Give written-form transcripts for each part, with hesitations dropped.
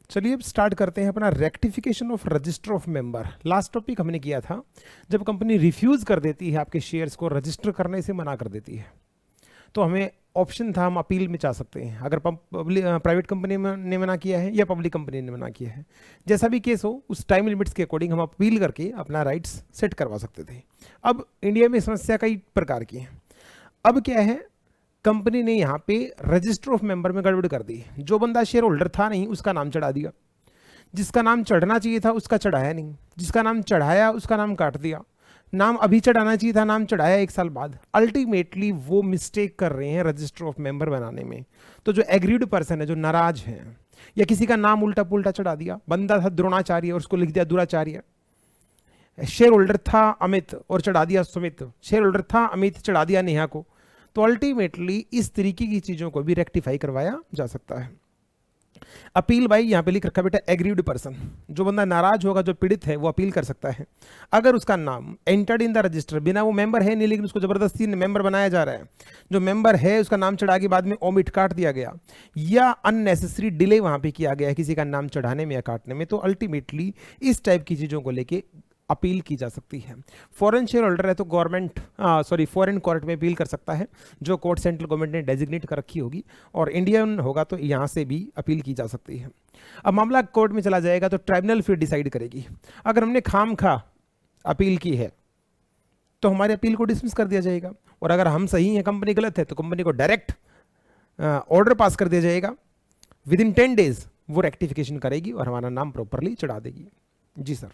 चलिए अब स्टार्ट करते हैं अपना rectification of register of member. Last topic हमने किया था जब कंपनी रिफ्यूज कर देती है आपके शेयर्स को रजिस्टर करने से मना कर देती है, तो हमें ऑप्शन था हम अपील में जा सकते हैं। अगर प्राइवेट कंपनी ने मना किया है या पब्लिक कंपनी ने मना किया है, जैसा भी केस हो उस टाइम लिमिट्स के अकॉर्डिंग हम अपील करके अपना राइट्स सेट करवा सकते थे। अब इंडिया में समस्या कई प्रकार की है। अब क्या है, कंपनी ने यहाँ पे रजिस्टर ऑफ मेंबर में गड़बड़ कर दी। जो बंदा शेयर होल्डर था नहीं उसका नाम चढ़ा दिया, जिसका नाम चढ़ना चाहिए था उसका चढ़ाया नहीं, जिसका नाम चढ़ाया उसका नाम काट दिया, नाम अभी चढ़ाना चाहिए था नाम चढ़ाया 1 साल बाद। अल्टीमेटली वो मिस्टेक कर रहे हैं रजिस्टर ऑफ मेंबर बनाने में। तो जो एग्रीड पर्सन है, जो नाराज है, या किसी का नाम उल्टा पुल्टा चढ़ा दिया, बंदा था द्रोणाचार्य और उसको लिख दिया दुराचार्य, शेयर होल्डर था अमित और चढ़ा दिया सुमित, शेयर होल्डर था अमित चढ़ा दिया नेहा को, तो अल्टीमेटली इस तरीके की चीजों को भी रेक्टिफाई करवाया जा सकता है। अपील भाई यहाँ पे लिख रखा बेटा एग्रीड पर्सन, जो बंदा नाराज होगा, जो पीड़ित है, वो अपील कर सकता है। अगर उसका नाम एंटर्ड इन द रजिस्टर, बिना वो मेंबर है नहीं लेकिन उसको जबरदस्ती मेंबर बनाया जा रहा है, जो मेंबर है उसका नाम चढ़ा के बाद में ओमिट काट दिया गया, या अननेसेसरी डिले वहां पे किया गया है किसी का नाम चढ़ाने में या काटने में, तो अल्टीमेटली इस टाइप की चीजों को लेके अपील की जा सकती है। फॉरेन शेयर होल्डर है तो फॉरेन कोर्ट में अपील कर सकता है, जो कोर्ट सेंट्रल गवर्नमेंट ने डेजिग्नेट कर रखी होगी, और इंडियन होगा तो यहाँ से भी अपील की जा सकती है। अब मामला कोर्ट में चला जाएगा तो ट्राइब्यूनल फिर डिसाइड करेगी। अगर हमने खामखा अपील की है तो हमारे अपील को डिसमिस कर दिया जाएगा, और अगर हम सही हैं कंपनी गलत है तो कंपनी को डायरेक्ट ऑर्डर पास कर दिया जाएगा। विद इन 10 डेज वो रेक्टिफिकेशन करेगी और हमारा नाम प्रॉपरली चढ़ा देगी। जी सर,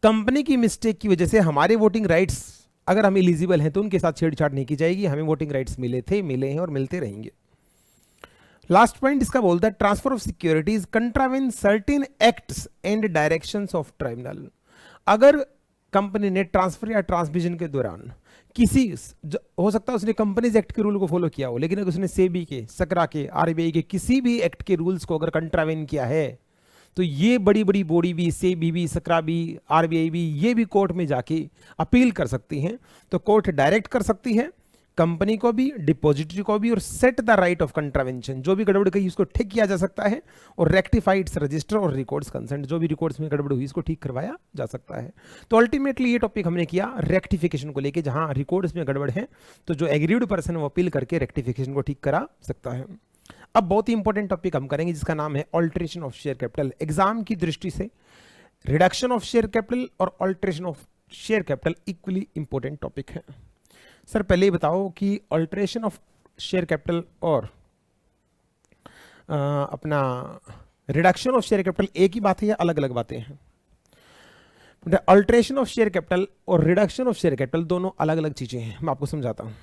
कंपनी की मिस्टेक की वजह से हमारे वोटिंग राइट्स, अगर हम एलिजिबल हैं तो उनके साथ छेड़छाड़ नहीं की जाएगी। हमें वोटिंग राइट्स मिले थे, मिले हैं और मिलते रहेंगे। लास्ट पॉइंट इसका बोलता है transfer of securities contravene certain acts and directions of tribunal. अगर कंपनी ने ट्रांसफर या ट्रांसमिशन के दौरान हो सकता है उसने कंपनीज एक्ट के रूल को फॉलो किया हो, लेकिन अगर उसने सेबी के, सकरा के, आरबीआई के किसी भी एक्ट के रूल्स को अगर कंट्रावेन किया है, तो ये बड़ी बड़ी बॉडी भी, सेबी भी, सकरा भी, आरबीआई भी, ये भी कोर्ट में जाके अपील कर सकती हैं। तो कोर्ट डायरेक्ट कर सकती है कंपनी को भी, डिपॉजिटरी को भी, और set the right of contravention. जो भी गड़बड़ कही उसको ठीक किया जा सकता है, और रेक्टिफाइड्स रजिस्टर और रिकॉर्ड्स कंसेंट, जो भी रिकॉर्ड्स में गड़बड़ हुई इसको ठीक करवाया जा सकता है। तो अल्टीमेटली ये टॉपिक हमने किया रेक्टिफिकेशन को लेके, जहां रिकॉर्ड्स में गड़बड़ है तो जो एग्रीड पर्सन है वो अपील करके रेक्टिफिकेशन को ठीक करा सकता है। अब बहुत ही इंपॉर्टेंट टॉपिक हम करेंगे जिसका नाम है alteration of share capital. Exam की दृष्टि से रिडक्शन ऑफ शेयर कैपिटल और alteration of share capital equally important topic है। सर पहले ही बताओ कि ऑल्टरेशन ऑफ शेयर कैपिटल और अपना रिडक्शन ऑफ शेयर कैपिटल एक ही बात है या अलग अलग बातें हैं? ऑल्टरेशन ऑफ शेयर कैपिटल और रिडक्शन ऑफ शेयर कैपिटल दोनों अलग अलग चीजें हैं। मैं आपको समझाता हूं।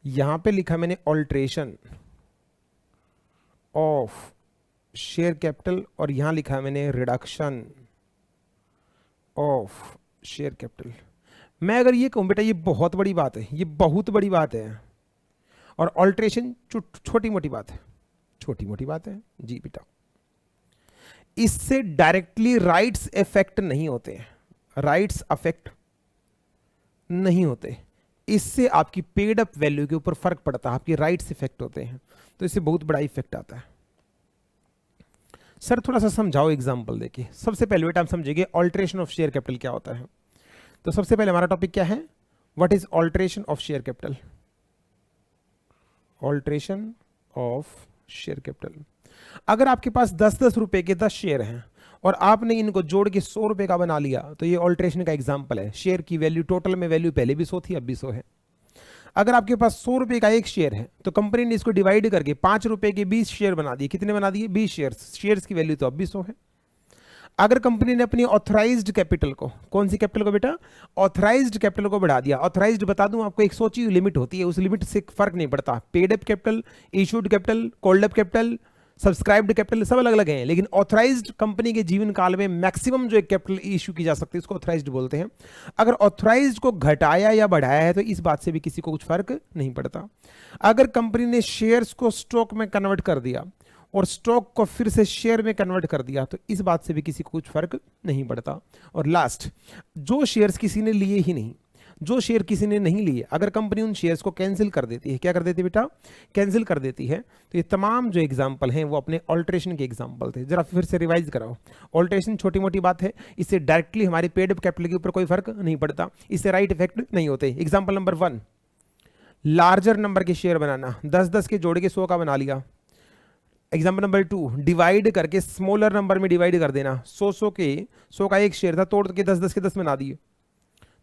यहां पे लिखा मैंने ऑल्टरेशन ऑफ शेयर कैपिटल, और यहां लिखा मैंने रिडक्शन ऑफ शेयर कैपिटल। मैं अगर ये कहूं बेटा ये बहुत बड़ी बात है, ये बहुत बड़ी बात है, और ऑल्टरेशन छोटी मोटी बात है, छोटी मोटी बात है जी बेटा। इससे डायरेक्टली राइट्स इफेक्ट नहीं होते हैं, राइट्स अफेक्ट नहीं होते। इससे आपकी पेड अप वैल्यू के ऊपर फर्क पड़ता है, आपकी राइट्स इफेक्ट होते हैं, तो इससे बहुत बड़ा इफेक्ट आता है। सर थोड़ा सा समझाओ एग्जांपल देके। सबसे पहले बेटा हम समझेंगे ऑल्टरेशन ऑफ शेयर कैपिटल क्या होता है। तो सबसे पहले हमारा टॉपिक क्या है? What is alteration of share capital? Alteration of share capital. अगर आपके पास 10-10 रुपए के 10 शेयर हैं और आपने इनको जोड़ के 100 रुपए का बना लिया, तो ये ऑल्टरेशन का एग्जांपल है। शेयर की वैल्यू, टोटल में वैल्यू पहले भी 100 थी, अब भी 100 है। अगर आपके पास 100 रुपए का एक शेयर है तो कंपनी ने इसको डिवाइड करके 5 रुपए के 20 शेयर बना दिए। कितने बना दिए? 20 शेयर्स की वैल्यू तो अब भी 100 है। अगर कंपनी ने अपनी ऑथराइज्ड कैपिटल को, कौन सी कैपिटल को बेटा? ऑथराइज्ड कैपिटल को बढ़ा दिया। ऑथराइज्ड बता दूं आपको, एक सोची हुई लिमिट होती है, उस लिमिट से फर्क नहीं पड़ता। Paid up capital, issued capital, called up capital, subscribed capital सब अलग अलग हैं, लेकिन ऑथराइज्ड कंपनी के जीवन काल में मैक्सिमम जो एक कैपिटल इशू की जा सकती है उसको ऑथराइज्ड बोलते हैं। अगर ऑथराइज्ड को घटाया या बढ़ाया है तो इस बात से भी किसी को कुछ फर्क नहीं पड़ता। अगर कंपनी ने शेयर्स को स्टॉक में कन्वर्ट कर दिया और स्टॉक को फिर से शेयर में कन्वर्ट कर दिया तो इस बात से भी किसी को कुछ फर्क नहीं पड़ता। और लास्ट, जो शेयर्स किसी ने लिए ही नहीं, जो शेयर किसी ने नहीं लिए, अगर कंपनी उन शेयर्स को कैंसिल कर देती है, क्या कर देती है बेटा, कैंसिल कर देती है, तो ये तमाम जो एग्जाम्पल हैं वो अपने ऑल्ट्रेशन के एग्जाम्पल थे। जरा फिर से रिवाइज कराओ। ऑल्ट्रेशन छोटी मोटी बात है, इससे डायरेक्टली हमारी पेड अप कैपिटल के ऊपर कोई फर्क नहीं पड़ता, इससे राइट इफेक्ट नहीं होते। एग्जाम्पल नंबर 1, लार्जर नंबर के शेयर बनाना, 10-10 के जोड़ के 100 का बना लिया। एग्जाम्पल नंबर 2, डिवाइड करके स्मॉलर नंबर में डिवाइड कर देना, 100 का एक शेयर था, तोड़ के 10-10 के 10 बना दिए,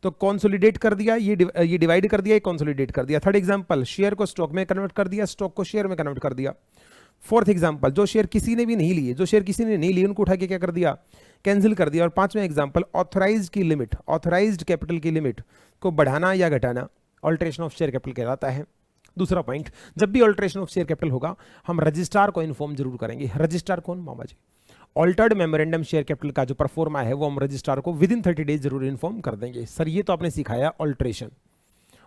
तो कंसोलिडेट कर दिया, ये डिवाइड कर दिया, ये कंसोलिडेट कर दिया। थर्ड एग्जांपल, शेयर को स्टॉक में कन्वर्ट कर दिया, स्टॉक को शेयर में कन्वर्ट कर दिया। फोर्थ एग्जांपल, जो शेयर किसी ने भी नहीं लिए, जो शेयर किसी ने नहीं लिए उनको उठा के क्या कर दिया, कैंसिल कर दिया। और पांचवें एग्जांपल, ऑथराइज्ड की लिमिट, ऑथराइज्ड कैपिटल की लिमिट को बढ़ाना या घटाना ऑल्ट्रेशन ऑफ शेयर कैपिटल कहलाता है। दूसरा पॉइंट, जब भी ऑल्ट्रेशन ऑफ शेयर कैपिटल होगा हम रजिस्ट्रार को इन्फॉर्म जरूर करेंगे। रजिस्ट्रार कौन, मामा जी। ऑल्टर्ड मेमोरेंडम शेयर कैपिटल का जो परफॉर्मा है वो हम रजिस्ट्रार को विद इन 30 डेज जरूर इन्फॉर्म कर देंगे। सर ये तो आपने सिखाया ऑल्ट्रेशन,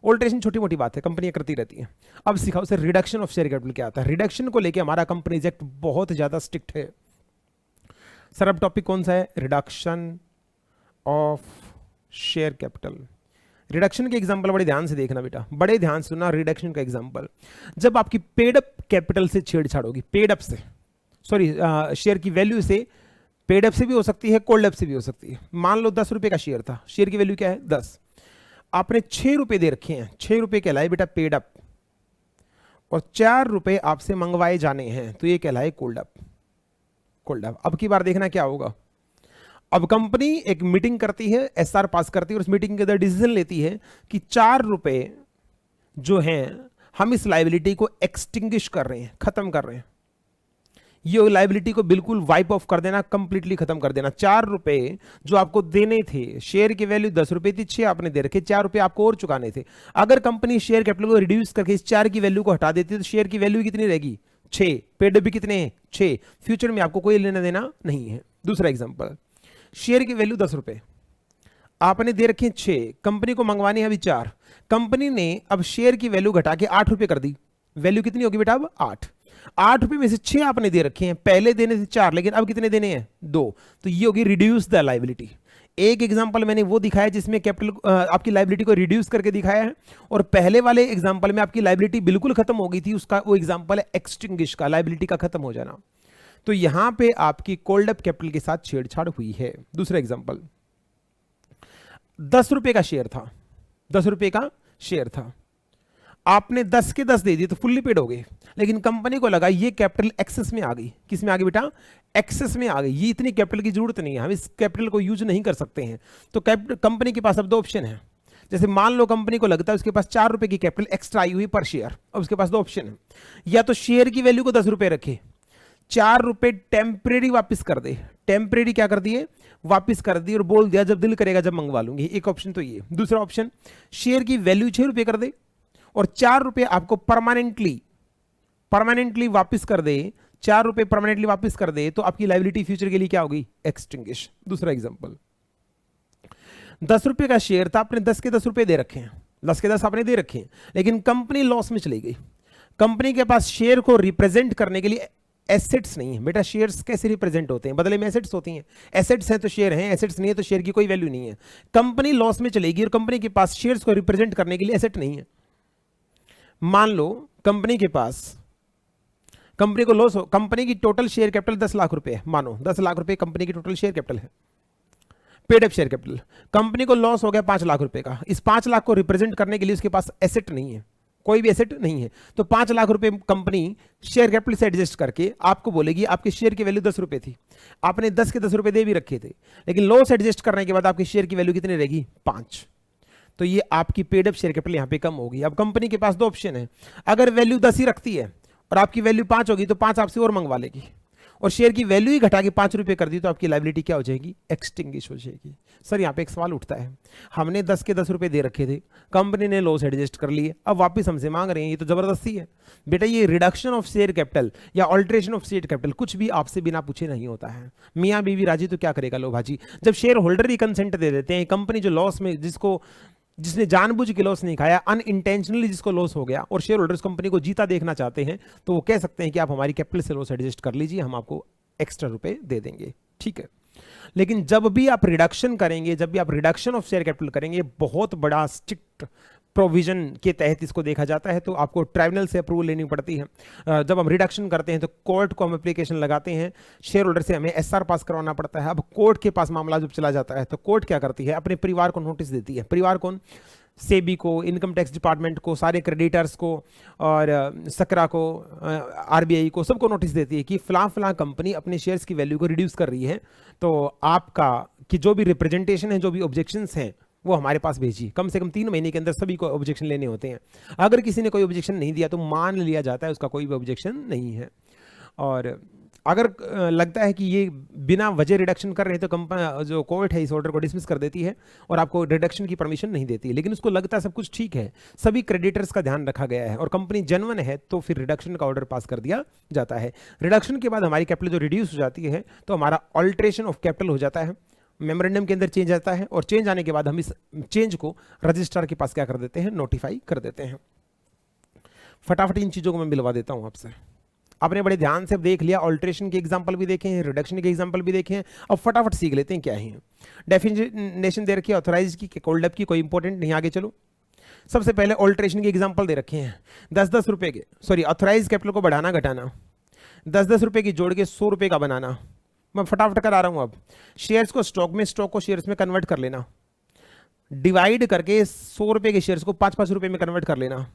ऑल्ट्रेशन छोटी मोटी बात है, कंपनियां करती रहती हैं। अब सिखाओ sir reduction of share capital क्या आता है। रिडक्शन को लेकर हमारा कंपनीज एक्ट बहुत ज्यादा स्ट्रिक्ट है। सर अब टॉपिक कौन सा है, reduction of share capital. Reduction के एग्जांपल बड़े ध्यान से देखना बेटा, बड़े ध्यान से सुनना। रिडक्शन का एग्जांपल, जब आपकी पेड अप कैपिटल से छेड़छाड़ होगी, पेड अप से, सॉरी शेयर की वैल्यू से, पेड अप से भी हो सकती है, कोल्ड अप से भी हो सकती है। मान लो 10 रुपए का शेयर था, शेयर की वैल्यू क्या है 10, आपने 6 रुपए दे रखे हैं, 6 रुपए कहलाए बेटा पेड अप, और 4 रुपए आपसे मंगवाए जाने हैं तो ये कहलाए कोल्ड अप। Cold up. अब की बार देखना क्या होगा, अब कंपनी एक मीटिंग करती है, एसआर पास करती है और उस मीटिंग के अंदर डिसीजन लेती है कि 4 रुपए जो हैं हम इस लाइबिलिटी को एक्सटिंग्विश कर रहे हैं, खत्म कर रहे हैं, ये लाइबिलिटी को बिल्कुल वाइप ऑफ कर देना, कंप्लीटली खत्म कर देना। 4 रुपए जो आपको देने थे, शेयर की वैल्यू 10 रुपए थी, 6 आपने दे रखे, 4 रुपए आपको और चुकाने थे। अगर कंपनी शेयर कैपिटल को रिड्यूस करके इस 4 की वैल्यू को हटा देती तो शेयर की वैल्यू कितनी रहेगी 6, पेड भी कितने हैं 6, फ्यूचर में आपको कोई लेना देना नहीं है। दूसरा एग्जांपल, शेयर की वैल्यू 10 रुपए आपने दे रखे 6, कंपनी को मंगवानी है अभी 4, कंपनी ने अब शेयर की वैल्यू घटा के 8 रुपए कर दी, वैल्यू कितनी होगी बेटा अब 8 रुपए में से 6 आपने दे रखे हैं, पहले देने थे 4 लेकिन अब कितने देने हैं 2, तो ये होगी रिड्यूस द लाइबिलिटी। एक एग्जांपल मैंने वो दिखाया जिसमें कैपिटल आपकी लाइबिलिटी को रिड्यूस करके दिखाया है, और पहले वाले एग्जांपल में आपकी लाइबिलिटी बिल्कुल खत्म हो गई थी, उसका वो एग्जांपल है एक्सटिंग्विश का, लाइबिलिटी का खत्म हो जाना। तो यहां पे आपकी कोल्ड अप कैपिटल के साथ छेड़छाड़ हुई है। दूसरा एग्जांपल, 10 रुपए का शेयर था, 10 रुपए का शेयर था, आपने 10 के 10 दे दिए तो फुल्ली पेड हो गए, लेकिन कंपनी को लगा ये कैपिटल एक्सेस में आ गई। किस में आ गई बेटा, एक्सेस में आ गई, ये इतनी कैपिटल की जरूरत नहीं है, हम इस कैपिटल को यूज नहीं कर सकते हैं। तो कंपनी के पास अब 2 ऑप्शन है। जैसे मान लो कंपनी को लगता है उसके पास 4 रुपए की कैपिटल एक्स्ट्रा आई हुई पर शेयर, अब उसके पास 2 ऑप्शन है, या तो शेयर की वैल्यू को 10 रुपए रखे, 4 रुपए टेम्परेरी वापस कर दे, टेम्परेरी क्या कर दिए वापस कर दी, और बोल दिया जब दिल करेगा जब मंगवा लूंगी। एक ऑप्शन तो ये। दूसरा ऑप्शन, शेयर की वैल्यू 6 रुपए कर दे और 4 रुपए आपको परमानेंटली वापस कर दे, 4 रुपए परमानेंटली वापस कर दे, तो आपकी लाइबिलिटी फ्यूचर के लिए क्या होगी एक्सटिंग्विश। दूसरा एग्जांपल, 10 रुपए का शेयर था, आपने 10 के 10 रुपए दे रखे हैं, 10 के 10 आपने दे रखे हैं, लेकिन कंपनी लॉस में चली गई। कंपनी के पास शेयर को रिप्रेजेंट करने के लिए एसेट्स नहीं है। बेटा शेयर्स कैसे रिप्रेजेंट होते हैं, बदले में एसेट्स होती हैं, एसेट्स हैं तो शेयर हैं, एसेट्स नहीं है तो शेयर की कोई वैल्यू नहीं है। कंपनी लॉस में चलेगी और कंपनी के पास शेयर्स को रिप्रेजेंट करने के लिए एसेट नहीं है। मान लो कंपनी के पास, कंपनी को लॉस हो, कंपनी की टोटल शेयर कैपिटल 10 लाख रुपए है, मानो 10 लाख रुपए कंपनी की टोटल शेयर कैपिटल है, paid up share capital. Company को लॉस हो गया 5 लाख रुपए का, इस 5 लाख को रिप्रेजेंट करने के लिए उसके पास एसेट नहीं है, कोई भी एसेट नहीं है, तो 5 लाख रुपए कंपनी शेयर कैपिटल से एडजस्ट करके आपको बोलेगी आपके शेयर की वैल्यू 10 रुपए थी, आपने 10 के 10 रुपए दे भी रखे थे, लेकिन लॉस एडजस्ट करने के बाद आपकी शेयर की वैल्यू कितनी रहेगी 5, तो ये आपकी पेड अप शेयर कैपिटल यहां पे कम होगी। अब कंपनी के पास 2 ऑप्शन है, अगर वैल्यू 10 ही रखती है और आपकी वैल्यू 5 होगी तो 5 आपसे और मंगवा लेगी, और शेयर की वैल्यू ही घटा के 5 रुपए कर दी तो आपकी लाइबिलिटी क्या हो जाएगी एक्सटिंग्विश हो जाएगी। सर यहाँ पे एक सवाल उठता है, हमने 10 के 10 रुपए दे रखे थे, कंपनी ने लॉस एडजस्ट कर लिए, अब वापस हमसे मांग रहे हैं, ये तो जबरदस्ती है। बेटा ये रिडक्शन ऑफ शेयर कैपिटल या ऑल्ट्रेशन ऑफ शेयर कैपिटल कुछ भी आपसे बिना पूछे नहीं होता है। मियाँ बीवी राजी तो क्या करेगा लो भाजी, जब शेयर होल्डर ही कंसेंट दे देते हैं, कंपनी जो लॉस में, जिसने जानबूझ के लॉस नहीं खाया, अनइंटेंशनली जिसको लॉस हो गया, और शेयर होल्डर्स कंपनी को जीता देखना चाहते हैं, तो वो कह सकते हैं कि आप हमारी कैपिटल से लॉस एडजस्ट कर लीजिए, हम आपको एक्स्ट्रा रुपए दे देंगे। ठीक है, लेकिन जब भी आप रिडक्शन करेंगे, जब भी आप रिडक्शन ऑफ शेयर कैपिटल करेंगे, बहुत बड़ा स्ट्रिक्ट प्रोविजन के तहत इसको देखा जाता है, तो आपको ट्राइब्यूनल से अप्रूवल लेनी पड़ती है। जब हम रिडक्शन करते हैं तो कोर्ट को हम एप्लीकेशन लगाते हैं, शेयर होल्डर से हमें एसआर पास करवाना पड़ता है। अब कोर्ट के पास मामला जब चला जाता है तो कोर्ट क्या करती है, अपने परिवार को नोटिस देती है। परिवार कौन? सेबी को, इनकम टैक्स डिपार्टमेंट को, सारे क्रेडिटर्स को और सकरा को, आरबीआई को, सबको नोटिस देती है कि फलां फलां कंपनी अपने शेयर्स की वैल्यू को रिड्यूस कर रही है, तो आपका कि जो भी रिप्रेजेंटेशन है, जो भी ऑब्जेक्शंस हैं, वो हमारे पास भेजिए। कम से कम 3 महीने के अंदर सभी को ऑब्जेक्शन लेने होते हैं। अगर किसी ने कोई ऑब्जेक्शन नहीं दिया तो मान लिया जाता है उसका कोई भी ऑब्जेक्शन नहीं है। और अगर लगता है कि ये बिना वजह रिडक्शन कर रहे हैं तो कंपनी जो कोर्ट है इस ऑर्डर को डिसमिस कर देती है और आपको रिडक्शन की परमिशन नहीं देती। लेकिन उसको लगता है सब कुछ ठीक है, सभी क्रेडिटर्स का ध्यान रखा गया है और कंपनी जेन्युइन है, तो फिर रिडक्शन का ऑर्डर पास कर दिया जाता है। रिडक्शन के बाद हमारी कैपिटल जो रिड्यूस हो जाती है तो हमारा ऑल्ट्रेशन ऑफ कैपिटल हो जाता है, मेमोरेंडम के अंदर चेंज आता है और चेंज आने के बाद हम इस चेंज को रजिस्ट्रार के पास क्या कर देते हैं, नोटिफाई कर देते हैं। फटाफट इन चीज़ों को मैं मिलवा देता हूं आपसे। आपने बड़े ध्यान से देख लिया, ऑल्ट्रेशन के एग्जांपल भी देखे हैं, रिडक्शन के एग्जांपल भी देखे हैं। अब फटाफट सीख लेते हैं क्या है। डेफिनेशन दे रखी है ऑथराइज की, कोल्ड अप की, कोई इंपॉर्टेंट नहीं, आगे चलो। सबसे पहले ऑल्ट्रेशन के एग्जांपल दे रखे हैं, 10-10 रुपए के, सॉरी ऑथराइज कैपिटल को बढ़ाना घटाना, 10-10 रुपए की जोड़ के 100 रुपए का बनाना। मैं फटाफट करा रहा हूं। अब शेयर्स को स्टॉक में, स्टॉक को शेयर्स में कन्वर्ट कर लेना, डिवाइड करके 100 रुपए के शेयर्स को 5-5 रुपए में कन्वर्ट कर लेना,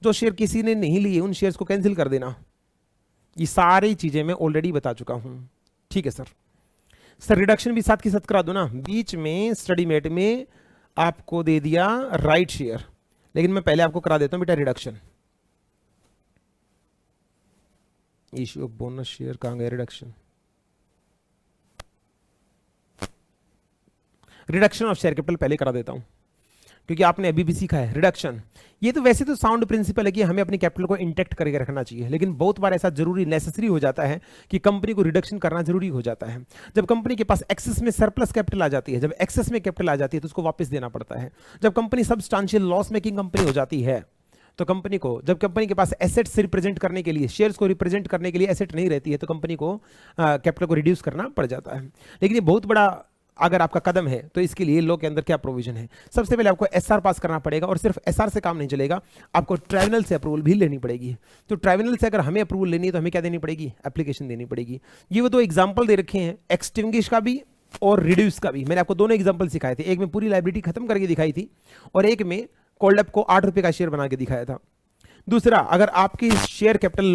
जो शेयर किसी ने नहीं लिए उन शेयर्स को कैंसिल कर देना। ये सारी चीजें मैं ऑलरेडी बता चुका हूं, ठीक है सर रिडक्शन भी साथ के साथ करा दो ना। बीच में स्टडी मेट में आपको दे दिया राइट शेयर, लेकिन मैं पहले आपको करा देता हूं बेटा reduction. Issue of bonus share कहां गया, reduction, reduction of share capital पहले करा देता हूं क्योंकि आपने अभी भी सीखा है रिडक्शन। ये तो वैसे तो साउंड प्रिंसिपल है कि हमें अपनी कैपिटल को इंटैक्ट करके रखना चाहिए, लेकिन बहुत बार ऐसा जरूरी नेसेसरी हो जाता है कि कंपनी को रिडक्शन करना जरूरी हो जाता है। जब कंपनी के पास एक्सेस में सरप्लस कैपिटल आ जाती है, जब एक्सेस में कैपिटल आ जाती है तो उसको वापस देना पड़ता है। जब company substantial loss making company हो जाती है तो कंपनी को, जब कंपनी के पास एसेट्स रिप्रेजेंट करने के लिए, शेयर्स को रिप्रेजेंट करने के लिए एसेट नहीं रहती है तो कंपनी को कैपिटल को रिड्यूस करना पड़ जाता है। लेकिन ये बहुत बड़ा अगर आपका कदम है तो इसके लिए लॉ के अंदर क्या प्रोविजन है, सबसे पहले आपको एसआर पास करना पड़ेगा और सिर्फ एसआर से काम नहीं चलेगा, आपको ट्राइब्यूनल से अप्रूवल भी लेनी पड़ेगी। तो ट्राइब्यूनल से अगर हमें अप्रूवल लेनी है तो हमें क्या देनी पड़ेगी, एप्लीकेशन देनी पड़ेगी। ये वो दो एग्जाम्पल दे रखे हैं, एक्सटिंग्विश का भी और रिड्यूस का भी। मैंने आपको दोनों एग्जाम्पल सिखाए थे, एक में पूरी लाइबिलिटी खत्म करके दिखाई थी और एक में कोल्ड अप को 8 रुपए का शेयर बना के दिखाया था। दूसरा, अगर आपकी शेयर कैपिटल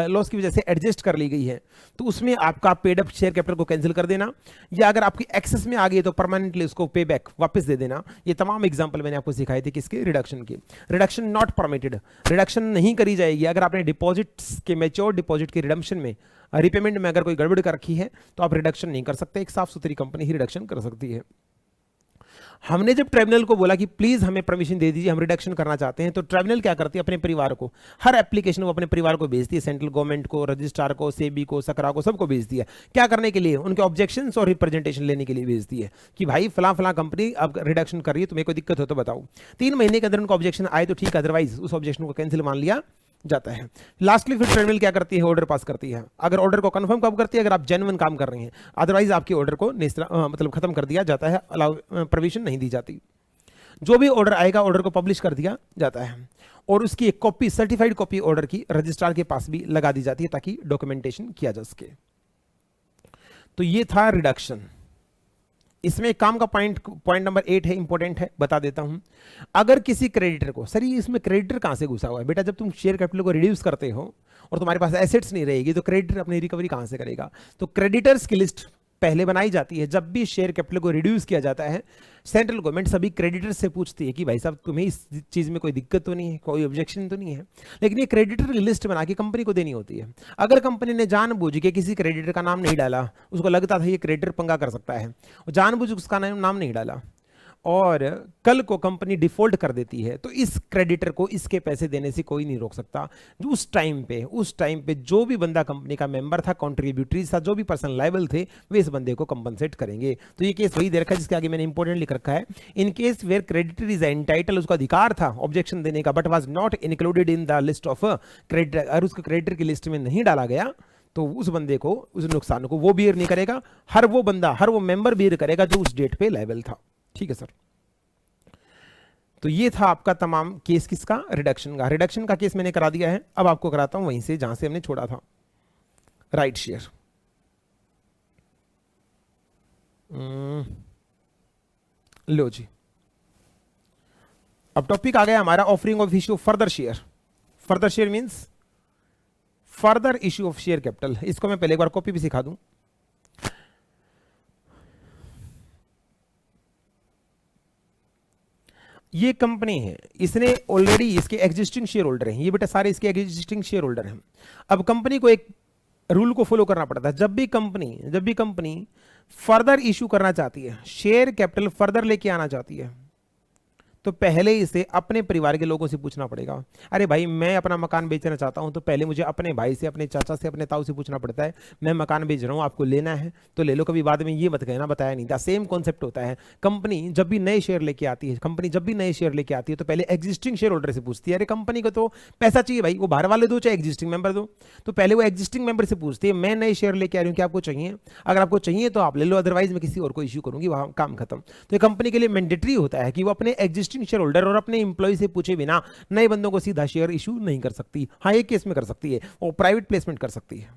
लॉस की वजह से एडजस्ट कर ली गई है तो उसमें आपका पेड अप शेयर कैपिटल को कैंसिल कर देना, या अगर आपकी एक्सेस में आ गई तो परमानेंटली उसको पे बैक वापस दे देना। ये तमाम एग्जांपल मैंने आपको सिखाए थे किसके, रिडक्शन के। रिडक्शन नॉट परमिटेड, रिडक्शन नहीं करी जाएगी। अगर आपने डिपॉजिट्स के, मैच्योर डिपॉजिट के रिडम्पशन में, रिपेमेंट में अगर कोई गड़बड़ कर रखी है तो आप रिडक्शन नहीं कर सकते। एक साफ सुथरी कंपनी ही रिडक्शन कर सकती है। हमने जब ट्राइब्यूनल को बोला कि प्लीज हमें परमिशन दे दीजिए, हम रिडक्शन करना चाहते हैं, तो ट्राइब्यूनल क्या करती है, अपने परिवार को, हर एप्लीकेशन को अपने परिवार को भेजती है, सेंट्रल गवर्नमेंट को, रजिस्ट्रार को, सेबी को, सकरा को, सबको भेजती है। क्या करने के लिए, उनके ऑब्जेक्शंस और रिप्रेजेंटेशन लेने के लिए भेजती है कि भाई फला फला कंपनी अब रिडक्शन कर रही है, तुम्हें कोई दिक्कत हो तो बताओ। 3 महीने के अंदर उनका ऑब्जेक्शन आए तो ठीक, अदरवाइज उस ऑब्जेक्शन को कैंसिल मान लिया जाता है। लास्टली फिर ट्राइब्यूनल क्या करती है, ऑर्डर पास करती है। अगर ऑर्डर को कंफर्म कब करती है, अगर आप जेन्युइन काम कर रहे हैं, अदरवाइज आपके ऑर्डर को मतलब खत्म कर दिया जाता है, अलाउ परमिशन नहीं दी जाती। जो भी ऑर्डर आएगा ऑर्डर को पब्लिश कर दिया जाता है और उसकी एक कॉपी, सर्टिफाइड कॉपी ऑर्डर की रजिस्ट्रार के पास भी लगा दी जाती है ताकि डॉक्यूमेंटेशन किया जा सके। तो ये था रिडक्शन। इसमें काम का पॉइंट नंबर 8 है, इंपॉर्टेंट है, बता देता हूं। अगर किसी क्रेडिटर को, सर ये इसमें क्रेडिटर कहां से घुसा हुआ है बेटा, जब तुम शेयर कैपिटल को रिड्यूस करते हो और तुम्हारे पास एसेट्स नहीं रहेगी तो क्रेडिटर अपनी रिकवरी कहां से करेगा। तो क्रेडिटर्स की लिस्ट पहले बनाई जाती है। जब भी शेयर कैपिटल को रिड्यूस किया जाता है, सेंट्रल गवर्नमेंट सभी क्रेडिटर से पूछती है कि भाई साहब तुम्हें इस चीज में कोई दिक्कत तो नहीं है, कोई ऑब्जेक्शन तो नहीं है। लेकिन ये क्रेडिटर की लिस्ट बना के कंपनी को देनी होती है। अगर कंपनी ने जानबूझ के किसी क्रेडिटर का नाम नहीं डाला, उसको लगता था ये क्रेडिटर पंगा कर सकता है, जानबूझ उसका नाम नहीं डाला और कल को कंपनी डिफॉल्ट कर देती है, तो इस क्रेडिटर को इसके पैसे देने से कोई नहीं रोक सकता। जो उस टाइम पे जो भी बंदा कंपनी का मेंबर था, कॉन्ट्रीब्यूटरीज था, जो भी पर्सन लायबल थे, वे इस बंदे को कंपनसेट करेंगे। तो ये केस वही दे रखा है जिसके आगे मैंने इंपॉर्टेंट लिख रखा है, in case where creditor is entitle, उसका अधिकार था ऑब्जेक्शन देने का, but was not included in the list of creditor. अगर उसको क्रेडिटर की लिस्ट में नहीं डाला गया तो उस बंदे को, उस नुकसान को वो बियर नहीं करेगा, हर वो बंदा, हर वो मेंबर बियर करेगा जो उस डेट पे लायबल था। ठीक है सर। तो ये था आपका तमाम केस किसका, रिडक्शन का। रिडक्शन का केस मैंने करा दिया है, अब आपको कराता हूं वहीं से जहां से हमने छोड़ा था, राइट शेयर। लो जी, अब टॉपिक आ गया हमारा offering of issue of further share. Further share means further issue of share capital. इसको मैं पहले एक बार कॉपी भी सिखा दूं। ये कंपनी है, इसने ऑलरेडी, इसके एग्जिस्टिंग शेयर होल्डर हैं, ये बेटा सारे इसके एग्जिस्टिंग शेयर होल्डर हैं। अब कंपनी को एक रूल को फॉलो करना पड़ता है। जब भी कंपनी फर्दर इश्यू करना चाहती है, शेयर कैपिटल फर्दर लेके आना चाहती है, तो पहले इसे अपने परिवार के लोगों से पूछना पड़ेगा। अरे भाई मैं अपना मकान बेचना चाहता हूं, तो पहले मुझे अपने भाई से, अपने चाचा से, अपने ताऊ से पूछना पड़ता है, मैं मकान बेच रहा हूं, आपको लेना है तो ले लो, कभी बाद में ये मत कहना बताया नहीं था। सेम कॉन्सेप्ट होता है। कंपनी जब भी नए शेयर लेके आती है, तो पहले एग्जिस्टिंग शेयर होल्डर से पूछती है। अरे कंपनी को तो पैसा चाहिए भाई, वो बाहर वाले दो चाहे एग्जिस्टिंग मेंबर दो, तो पहले वो एग्जिस्टिंग मेंबर से पूछती है, मैं नए शेयर लेके आ रही हूँ, क्या आपको चाहिए? अगर आपको चाहिए तो आप ले लो, अदरवाइज मैं किसी और को इश्यू करूंगी, वहां काम खत्म। तो कंपनी के लिए मैंडेटरी होता है कि वो अपने एग्जिस्टिंग शेयर होल्डर और अपने एम्प्लॉय से पूछे बिना नए बंदों को सीधा शेयर इशू नहीं कर सकती। हाँ, एक केस में कर सकती है, वो प्राइवेट प्लेसमेंट कर सकती है।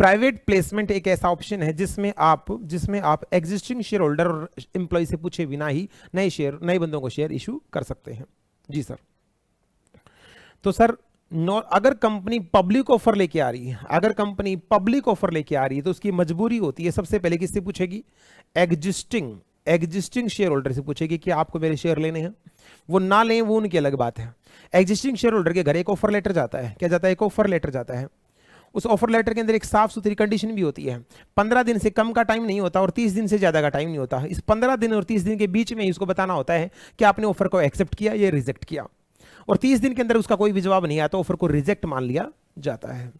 प्राइवेट प्लेसमेंट एक ऐसा ऑप्शन है जिसमें आप एग्जिस्टिंग शेयर होल्डर और एम्प्लॉय से पूछे बिना ही नए बंदों को शेयर इशू कर सकते हैं। जी सर। तो सर अगर कंपनी पब्लिक ऑफर लेके आ रही है, तो उसकी मजबूरी होती है, सबसे पहले किससे पूछेगी? एग्जिस्टिंग शेयर होल्डर से पूछेगी कि आपको मेरे शेयर लेने हैं। वो ना लें वो उनकी अलग बात है। एग्जिस्टिंग शेयर होल्डर के घर एक ऑफर लेटर जाता है। क्या जाता है? एक ऑफर लेटर जाता है। उस ऑफर लेटर के अंदर एक साफ सुथरी कंडीशन भी होती है। 15 दिन से कम का टाइम नहीं होता और 30 दिन से ज्यादा का टाइम नहीं होता। इस 15 दिन और 30 दिन के बीच में इसको बताना होता है कि आपने ऑफर को एक्सेप्ट किया या रिजेक्ट किया, और 30 दिन के अंदर उसका कोई भी जवाब नहीं आया तो ऑफर को रिजेक्ट मान लिया जाता है।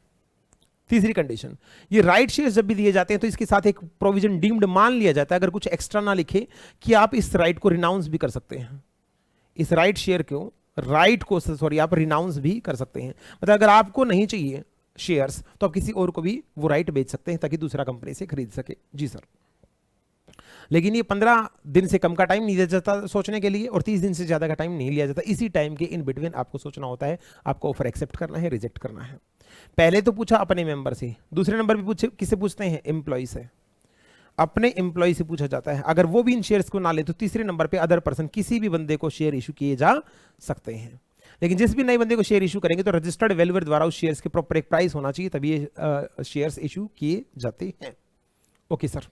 तीसरी कंडीशन, ये राइट शेयर जब भी दिए जाते हैं तो इसके साथ एक प्रोविजन डीम्ड मान लिया जाता है, अगर कुछ एक्स्ट्रा ना लिखे, कि आप इस राइट को रिनाउंस भी कर सकते हैं। इस राइट शेयर को आप रिनाउंस भी कर सकते हैं। मतलब अगर आपको नहीं चाहिए शेयर्स तो आप किसी और को भी वो राइट बेच सकते हैं ताकि दूसरा कंपनी से खरीद सके। जी सर। लेकिन ये 15 दिन से कम का टाइम नहीं दिया जाता सोचने के लिए, और 30 दिन से ज्यादा का टाइम नहीं लिया जाता। इसी टाइम के इन बिटवीन आपको सोचना होता है, आपको ऑफर एक्सेप्ट करना है, रिजेक्ट करना है। पहले तो पूछा अपने मेंबर से, दूसरे नंबर पे किससे पूछते हैं? एम्प्लॉय से। अपने एम्प्लॉय से पूछा जाता है। अगर वो भी इन शेयर्स को ना ले तो तीसरे नंबर पे अदर पर्सन, किसी भी बंदे को शेयर इशू किए जा सकते हैं। लेकिन जिस भी नए बंदे को शेयर इशू करेंगे तो रजिस्टर्ड वैल्यूअर द्वारा उस शेयर्स के प्रॉपर एक प्राइस होना चाहिए, तभी ये शेयर्स इशू किए जाते हैं। ओके सर,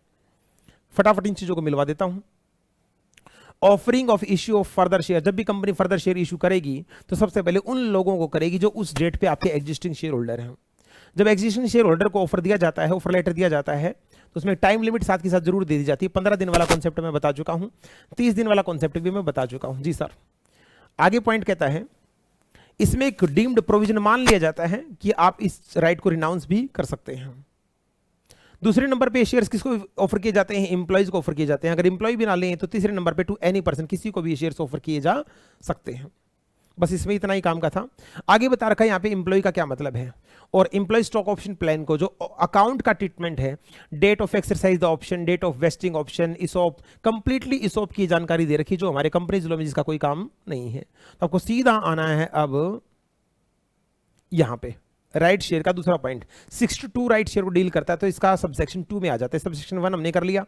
फटाफट इन चीजों को मिलवा देता हूं। Offering of issue of further share, जब भी कंपनी फर्दर शेयर इशू करेगी तो सबसे पहले उन लोगों को करेगी जो उस डेट पे आपके एग्जिस्टिंग शेयर होल्डर हैं। जब एग्जिस्टिंग शेयर होल्डर को ऑफर दिया जाता है, ऑफर लेटर दिया जाता है, तो उसमें टाइम लिमिट साथ के साथ जरूर दे दी जाती है। 15 दिन वाला कॉन्सेप्ट मैं बता चुका हूं, 30 दिन वाला कॉन्सेप्ट भी मैं बता चुका हूं। जी सर। आगे पॉइंट कहता है, इसमें एक डीम्ड प्रोविजन मान लिया जाता है कि आप इस राइट को रिनाउंस भी कर सकते हैं। दूसरे नंबर पे शेयर्स किसको ऑफर किए जाते हैं? एम्प्लॉयज को ऑफर किए जाते हैं। अगर एम्प्लॉय भी ना लें तो तीसरे नंबर पे टू एनी पर्सन, किसी को भी शेयर्स ऑफर किए जा सकते हैं। बस इसमें इतना ही काम का था। आगे बता रखा है यहाँ पे एम्प्लॉय का क्या मतलब है, और एम्प्लॉय स्टॉक ऑप्शन प्लान को जो अकाउंट का ट्रीटमेंट है, date of exercise the option, date of vesting option, ESOP, completely ESOP की जानकारी दे रखी जो हमारे कंपनीज लॉ में जिसका कोई काम नहीं है। तो आपको सीधा आना है अब यहां पे राइट शेयर का दूसरा पॉइंट 62 राइट शेयर को डील करता है, तो इसका सबसेक्शन 2 में आ जाता है। सबसेक्शन 1 हमने कर लिया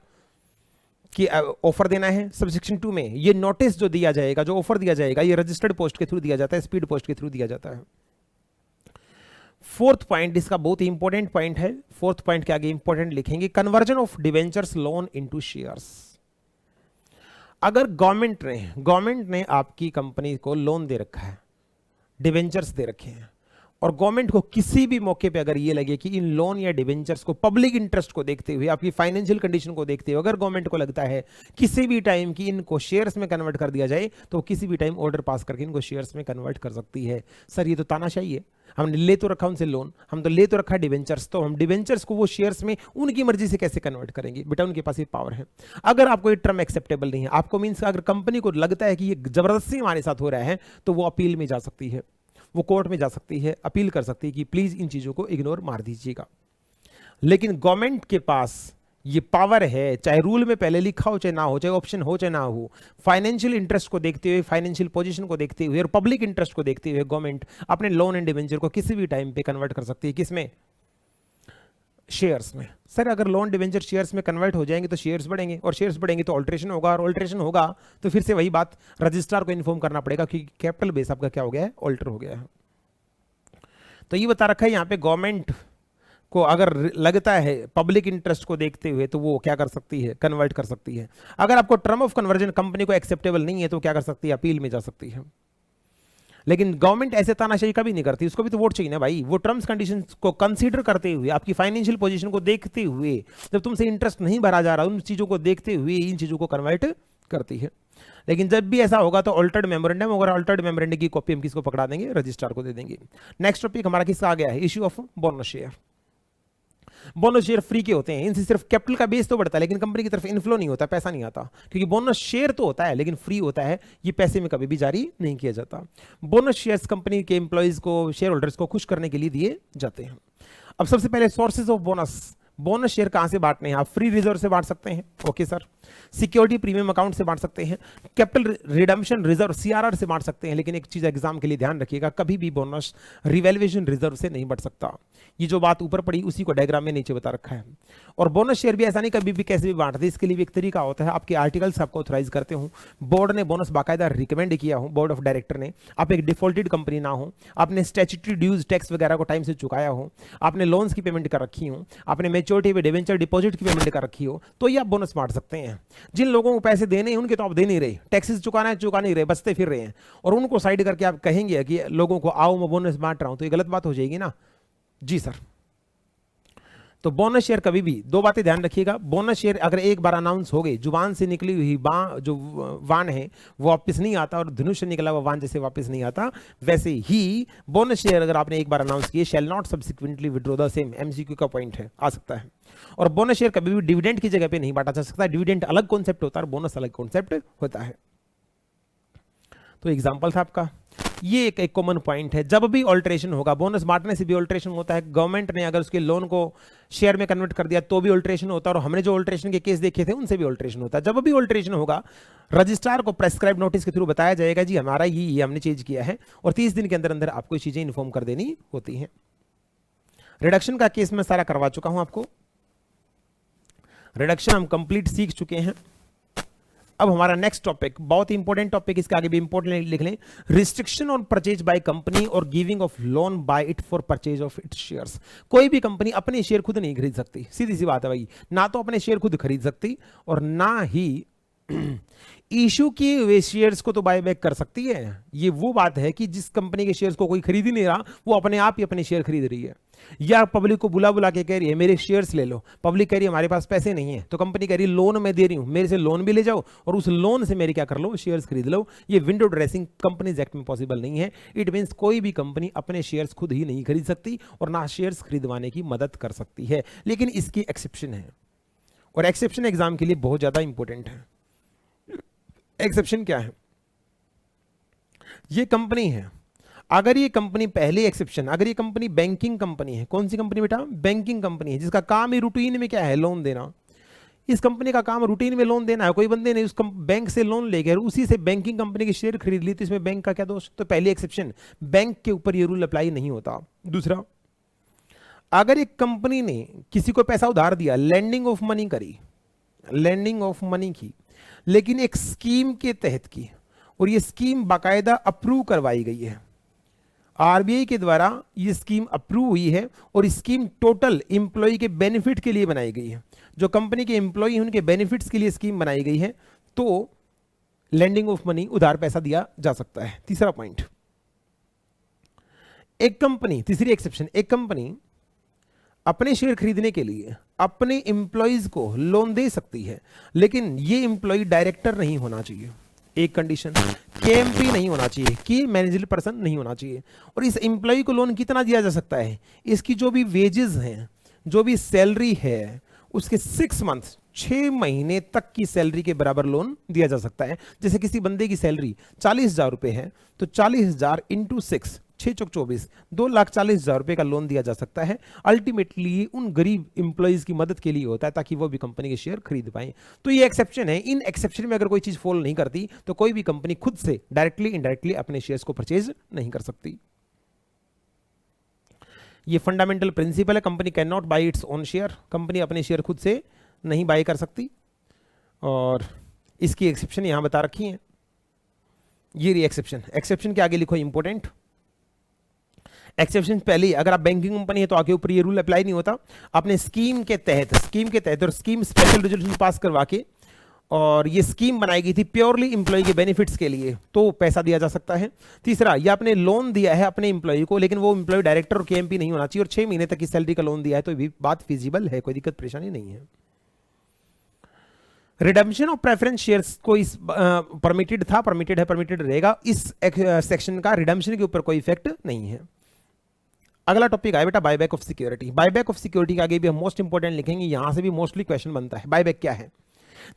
कि ऑफर देना है। सबसेक्शन 2 में ये नोटिस जो दिया जाएगा, जो ऑफर दिया जाएगा, ये रजिस्टर्ड पोस्ट के थ्रू दिया जाता है, स्पीड पोस्ट के थ्रू दिया जाता है। फोर्थ पॉइंट इसका बहुत ही इंपॉर्टेंट पॉइंट है। फोर्थ पॉइंट के आगे इंपॉर्टेंट लिखेंगे, conversion of debentures loan into shares. अगर गवर्नमेंट ने आपकी कंपनी को लोन दे रखा है, डिवेंचर्स दे रखे हैं, और गवर्नमेंट को किसी भी मौके पे अगर ये लगे कि इन लोन या डिवेंचर्स को पब्लिक इंटरेस्ट को देखते हुए, आपकी फाइनेंशियल कंडीशन को देखते हुए, अगर गवर्नमेंट को लगता है किसी भी टाइम कि इनको शेयर्स में कन्वर्ट कर दिया जाए, तो किसी भी टाइम ऑर्डर पास करके इनको शेयर्स में कन्वर्ट कर सकती है। सर ये तो तानाशाही है, हमने ले तो रखा उनसे लोन, हम तो ले तो रखा डिवेंचर्स, तो हम डिवेंचर्स को वो शेयर्स में उनकी मर्जी से कैसे कन्वर्ट करेंगे? बेटा उनके पास ये पावर है। अगर आपको ये टर्म एक्सेप्टेबल नहीं है, आपको मीन्स अगर कंपनी को लगता है कि ये जबरदस्ती हमारे साथ हो रहा है, तो वो अपील में जा सकती है, वो कोर्ट में जा सकती है, अपील कर सकती है कि प्लीज इन चीजों को इग्नोर मार दीजिएगा। लेकिन गवर्नमेंट के पास ये पावर है, चाहे रूल में पहले लिखा हो चाहे ना हो, चाहे ऑप्शन हो चाहे ना हो, फाइनेंशियल इंटरेस्ट को देखते हुए, फाइनेंशियल पोजीशन को देखते हुए और पब्लिक इंटरेस्ट को देखते हुए गवर्नमेंट अपने लोन एंड डिवेंचर को किसी भी टाइम पे कन्वर्ट कर सकती है। किसमें? शेयर्स में। सर अगर लोन डिवेंचर शेयर्स में कन्वर्ट हो जाएंगे तो शेयर्स बढ़ेंगे, और शेयर्स बढ़ेंगे तो ऑल्ट्रेशन होगा, और ऑल्ट्रेशन होगा तो फिर से वही बात रजिस्ट्रार को इन्फॉर्म करना पड़ेगा कि कैपिटल बेस आपका क्या हो गया है, ऑल्टर हो गया है। तो ये बता रखा है यहाँ पे गवर्नमेंट को अगर लगता है पब्लिक इंटरेस्ट को देखते हुए तो वो क्या कर सकती है, कन्वर्ट कर सकती है। अगर आपको टर्म ऑफ कन्वर्जन कंपनी को एक्सेप्टेबल नहीं है तो क्या कर सकती है, अपील में जा सकती है। लेकिन गवर्नमेंट ऐसे तानाशाही कभी नहीं करती, उसको भी तो वोट चाहिए ना भाई। वो टर्म्स कंडीशंस को कंसीडर करते हुए, आपकी फाइनेंशियल पोजीशन को देखते हुए, जब तुमसे इंटरेस्ट नहीं भरा जा रहा उन चीज़ों को देखते हुए इन चीज़ों को कन्वर्ट करती है। लेकिन जब भी ऐसा होगा तो ऑल्टर्ड मेमोरेंडम, अगर ऑल्टर्ड मेमोरेंडम की कॉपी हम किसको पकड़ा देंगे, रजिस्ट्रार को दे देंगे। नेक्स्ट टॉपिक हमारा किसका आ गया है, issue of bonus share. Bonus share free के होते हैं, इनसे सिर्फ कैपिटल का बेस तो बढ़ता है लेकिन कंपनी की तरफ इनफ्लो नहीं होता, पैसा नहीं आता, क्योंकि बोनस शेयर तो होता है लेकिन फ्री होता है, ये पैसे में कभी भी जारी नहीं किया जाता। बोनस शेयर्स कंपनी के एम्प्लॉइज को, शेयर होल्डर्स को खुश करने के लिए दिए जाते हैं। अब सबसे पहले sources of bonus. Bonus share कहां से बांटने हैं? आप फ्री रिजर्व से बांट सकते हैं, okay sir. Security premium account से बांट सकते हैं, कैपिटल रिडम्पशन रिजर्व सीआरआर से बांट सकते हैं। लेकिन एक चीज एग्जाम के लिए ध्यान रखिएगा, कभी भी बोनस रिवैल्यूएशन रिजर्व से नहीं बढ़ सकता। ये जो बात ऊपर पड़ी उसी को डायग्राम में नीचे बता रखा है। और बोनस शेयर भी ऐसा नहीं कभी भी कैसे भी बांटते, इसके लिए भी एक तरीका होता है। आपके आर्टिकल्स आपको ऑथराइज करते हो, बोर्ड ने बोनस बाकायदा रिकमेंड किया हो, बोर्ड ऑफ डायरेक्टर ने, आप एक डिफॉल्टेड कंपनी ना हो, आपने स्टैट्यूटरी ड्यूज टैक्स वगैरह को टाइम से चुकाया हो, आपने लोन्स की पेमेंट कर रखी हो, आपने मेच्योरिटी पे डिवेंचर डिपॉजिट की पेमेंट कर रखी हो, तो ये आप बोनस बांट सकते हैं। जिन लोगों को पैसे देने हैं उनके तो आप दे नहीं रहे, टैक्सेस चुकाना है चुका नहीं रहे, बचते फिर रहे हैं, और उनको साइड करके आप कहेंगे कि लोगों को आओ मैं बोनस बांट रहा हूं, तो ये गलत बात हो जाएगी ना जी सर। तो बोनस शेयर कभी भी, दो बातें ध्यान रखिएगा, बोनस शेयर अगर एक बार अनाउंस हो गए, जुबान से निकली हुई जो वान है वो वापस नहीं आता, और धनुष से निकला हुआ वान जैसे वापस नहीं आता, वैसे ही बोनस शेयर अगर आपने एक बार अनाउंस किए, shall not subsequently withdraw the same, MCQ का पॉइंट है, आ सकता है। और बोनस शेयर कभी भी डिविडेंड की जगह पे नहीं बांटा जा सकता, डिविडेंड अलग कॉन्सेप्ट होता है, बोनस अलग कॉन्सेप्ट होता है। तो एग्जाम्पल था आपका, ये एक कॉमन पॉइंट है। जब भी ऑल्ट्रेशन होगा, बोनस बांटने से भी ऑल्ट्रेशन होता है, गवर्नमेंट ने अगर उसके लोन को शेयर में कन्वर्ट कर दिया तो भी ऑल्ट्रेशन होता है, और हमने जो ऑल्ट्रेशन के केस देखे थे उनसे भी ऑल्ट्रेशन होता है। जब भी ऑल्ट्रेशन होगा, रजिस्ट्रार को प्रेस्क्राइब नोटिस के थ्रू बताया जाएगा जी हमारा ये हमने चेंज किया है, और 30 दिन के अंदर अंदर आपको चीजें इन्फॉर्म कर देनी होती हैं। रिडक्शन का केस मैं सारा करवा चुका हूं आपको, रिडक्शन हम कंप्लीट सीख चुके हैं। अब हमारा नेक्स्ट टॉपिक बहुत इंपॉर्टेंट टॉपिक, इसके आगे भी इंपॉर्टेंट लिख लें, restriction on purchase by company और giving of loan by it for purchase of its shares. कोई भी कंपनी अपने शेयर खुद नहीं खरीद सकती, सीधी सी बात है भाई, ना तो अपने शेयर खुद खरीद सकती और ना ही इशू किए हुए शेयर्स को तो बाय बैक कर सकती है। ये वो बात है कि जिस कंपनी के शेयर्स को कोई खरीद ही नहीं रहा, वो अपने आप ही अपने शेयर खरीद रही है, या पब्लिक को बुला बुला के कह रही है मेरे शेयर्स ले लो, पब्लिक कह रही है हमारे पास पैसे नहीं है, तो कंपनी कह रही है लोन मैं दे रही हूं, मेरे से लोन भी ले जाओ और उस लोन से मेरे क्या कर लो, शेयर्स खरीद लो। ये विंडो ड्रेसिंग कंपनीज एक्ट में पॉसिबल नहीं है। इट मींस कोई भी कंपनी अपने शेयर्स खुद ही नहीं खरीद सकती और ना शेयर्स खरीदवाने की मदद कर सकती है, लेकिन इसकी एक्सेप्शन है, और एक्सेप्शन एग्जाम के लिए बहुत ज्यादा इंपॉर्टेंट है। एक्सेप्शन क्या है? ये कंपनी है, अगर ये कंपनी, पहली एक्सेप्शन, अगर ये कंपनी बैंकिंग कंपनी है, कौन सी कंपनी बेटा? बैंकिंग कंपनी है, जिसका काम ही रूटीन में क्या है, लोन देना। इस कंपनी का काम रूटीन में लोन देना है, कोई बंदे ने उस बैंक से लोन ले गए और उसी से बैंकिंग कंपनी के शेयर खरीद ली, तो इसमें बैंक का क्या दोष? तो पहली एक्सेप्शन, बैंक के ऊपर ये रूल अप्लाई नहीं होता। दूसरा, अगर एक कंपनी ने किसी को पैसा उधार दिया, लैंडिंग ऑफ मनी करी, लैंडिंग ऑफ मनी की, लेकिन एक स्कीम के तहत की, और ये स्कीम बाकायदा अप्रूव करवाई गई है, आरबीआई के द्वारा ये स्कीम अप्रूव हुई है, और स्कीम टोटल एम्प्लॉय के बेनिफिट के लिए बनाई गई है, जो कंपनी के एम्प्लॉय हैं उनके बेनिफिट्स के लिए स्कीम बनाई गई है, तो लैंडिंग ऑफ मनी, उधार पैसा दिया जा सकता है। तीसरा पॉइंट, एक कंपनी, तीसरी एक्सेप्शन, एक कंपनी अपने शेयर खरीदने के लिए अपने एम्प्लॉइज को लोन दे सकती है, लेकिन ये एम्प्लॉय डायरेक्टर नहीं होना चाहिए, एक कंडीशन, केएमपी नहीं होना चाहिए, की मैनेजर पर्सन नहीं होना चाहिए। और इस एम्प्लॉय को लोन कितना दिया जा सकता है? इसकी जो भी वेजेस हैं, जो भी सैलरी है, उसके 6 मंथ, 6 महीने तक की सैलरी के बराबर लोन दिया जा सकता है। जैसे किसी बंदे की सैलरी 40,000 रुपए है तो 40,000 इंटू 6, 6 चौक 24, 2,40,000 रुपए का लोन दिया जा सकता है। अल्टीमेटली उन गरीब इंप्लॉइज की मदद के लिए होता है ताकि वो भी कंपनी के शेयर खरीद पाए। तो ये एक्सेप्शन है। इन एक्सेप्शन में अगर कोई चीज फॉलो नहीं करती तो कोई भी कंपनी खुद से डायरेक्टली इनडायरेक्टली अपने शेयर्स को परचेज नहीं कर सकती। ये फंडामेंटल प्रिंसिपल है। Company can not by its own share. Company अपने शेयर खुद से नहीं बाई कर सकती और इसकी एक्सेप्शन यहां बता रखी है। ये रही एक्सेप्शन। एक्सेप्शन के आगे लिखो इंपॉर्टेंट। एक्सेप्शन पहले, अगर आप बैंकिंग कंपनी है तो आगे ऊपर ये रूल अप्लाई नहीं होता। आपने स्कीम के तहत और स्कीम स्पेशल रेजोल्यूशन पास करवा के और ये स्कीम बनाई गई थी प्योरली इंप्लॉय के बेनिफिट्स के लिए, तो पैसा दिया जा सकता है। तीसरा, ये आपने लोन दिया है अपने इंप्लॉय को, लेकिन वो इंप्लॉय डायरेक्टर और केएमपी नहीं होना चाहिए और 6 महीने तक की सैलरी का लोन दिया है, तो भी बात फिजिबल है, कोई दिक्कत परेशानी नहीं है। रिडम्पशन ऑफ प्रेफरेंस शेयर्स को इस परमिटेड था, परमिटेड है, परमिटेड रहेगा। इस सेक्शन का रिडम्पशन के ऊपर कोई इफेक्ट नहीं है। अगला टॉपिक आया बेटा buyback of security. Buyback of security के आगे भी हम मोस्ट इंपोर्टेंट लिखेंगे, यहां से भी मोस्टली क्वेश्चन बनता है। बायबैक क्या है?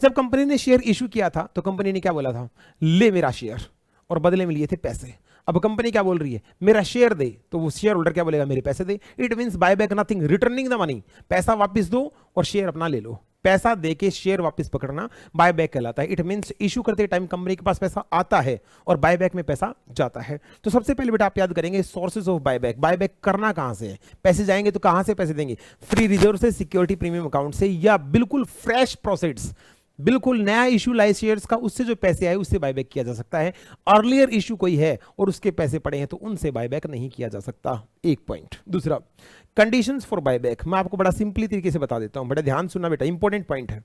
जब कंपनी ने शेयर इशू किया था तो कंपनी ने क्या बोला था? ले मेरा शेयर, और बदले में लिए थे पैसे। अब कंपनी क्या बोल रही है? मेरा शेयर दे, तो वो शेयर होल्डर क्या बोलेगा? मेरे पैसे दे। It means buyback nothing, returning the money. पैसा वापस दो और शेयर अपना ले लो। पैसा देके शेयर वापस पकड़ना बायबैक कहलाता है। इट मींस इशू करते टाइम कंपनी के पास पैसा आता है और बायबैक में पैसा जाता है। तो सबसे पहले बेटा आप याद करेंगे सोर्सेज ऑफ बायबैक। बायबैक करना कहां से है? पैसे जाएंगे तो कहां से पैसे देंगे? फ्री रिजर्व से, सिक्योरिटी प्रीमियम अकाउंट से, या बिल्कुल फ्रेश प्रोसीड्स, बिल्कुल नया इशू लाए शेयर्स का, उससे जो पैसे आए उससे बायबैक किया जा सकता है। अर्लियर इशू कोई है और उसके पैसे पड़े हैं तो उनसे बायबैक नहीं किया जा सकता। एक पॉइंट। दूसरा, कंडीशंस फॉर बायबैक। मैं आपको बड़ा सिंपली तरीके से बता देता हूं, बड़ा ध्यान सुनना बेटा, इंपॉर्टेंट पॉइंट है।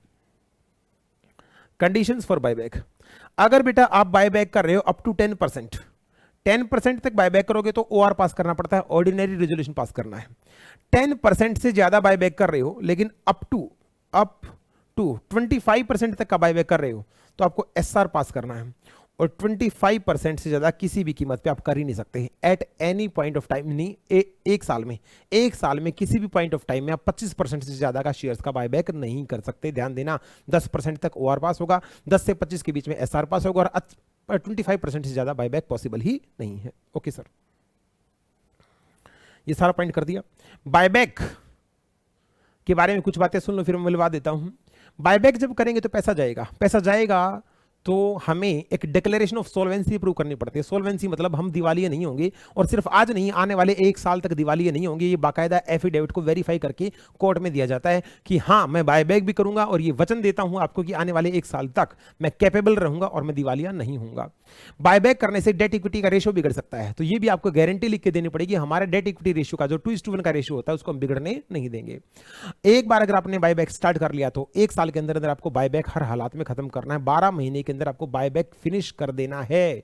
कंडीशंस फॉर बायबैक, अगर बेटा आप बायबैक कर रहे हो अप टू 10% तक बायबैक करोगे तो ओआर पास करना पड़ता है, ऑर्डिनरी रेजोल्यूशन पास करना है। 10% से ज्यादा बायबैक कर रहे हो लेकिन अप टू 25% तक का बायबैक कर रहे हो तो आपको एसआर पास करना है, और 25% से ज्यादा किसी भी कीमत पे आप कर ही नहीं सकते at any point of time. नहीं, एक साल में किसी भी पॉइंट ऑफ टाइम में आप 25% से ज्यादा का शेयर्स का बायबैक नहीं कर सकते। ध्यान देना, 10% तक ओआर पास होगा, 10 से 25 के बीच में एसआर पास होगा, और 25% से ज्यादा बायबैक पॉसिबल ही नहीं है। ओके सर, ये सारा पॉइंट कर दिया। बायबैक के बारे में कुछ बातें सुन लो, फिर मैं मिलवा देता हूं। बायबैक जब करेंगे तो पैसा जाएगा तो हमें एक डिक्लेरेशन ऑफ सोल्वेंसी प्रूव करनी पड़ती है। सोल्वेंसी मतलब हम दिवालिया नहीं होंगे, और सिर्फ आज नहीं, आने वाले 1 साल तक दिवालिया नहीं होंगे। ये बाकायदा एफिडेविट को वेरीफाई करके कोर्ट में दिया जाता है कि हाँ मैं बायबैक भी करूंगा और ये वचन देता हूं आपको कि आने वाले 1 साल तक मैं कैपेबल रहूंगा और मैं दिवालिया नहीं होऊंगा। बायबैक करने से डेट इक्विटी का रेशियो बिगड़ सकता है, तो ये भी आपको गारंटी लिख के देनी पड़ेगी। हमारे डेट इक्विटी रेशियो का जो 2:1 का रेशियो होता है उसको हम बिगड़ने नहीं देंगे। एक बार अगर आपने बायबैक स्टार्ट कर लिया तो 1 साल के अंदर अंदर आपको बायबैक हर हालात में खत्म करना है। 12 महीने के अंदर आपको बायबैक फिनिश कर देना है,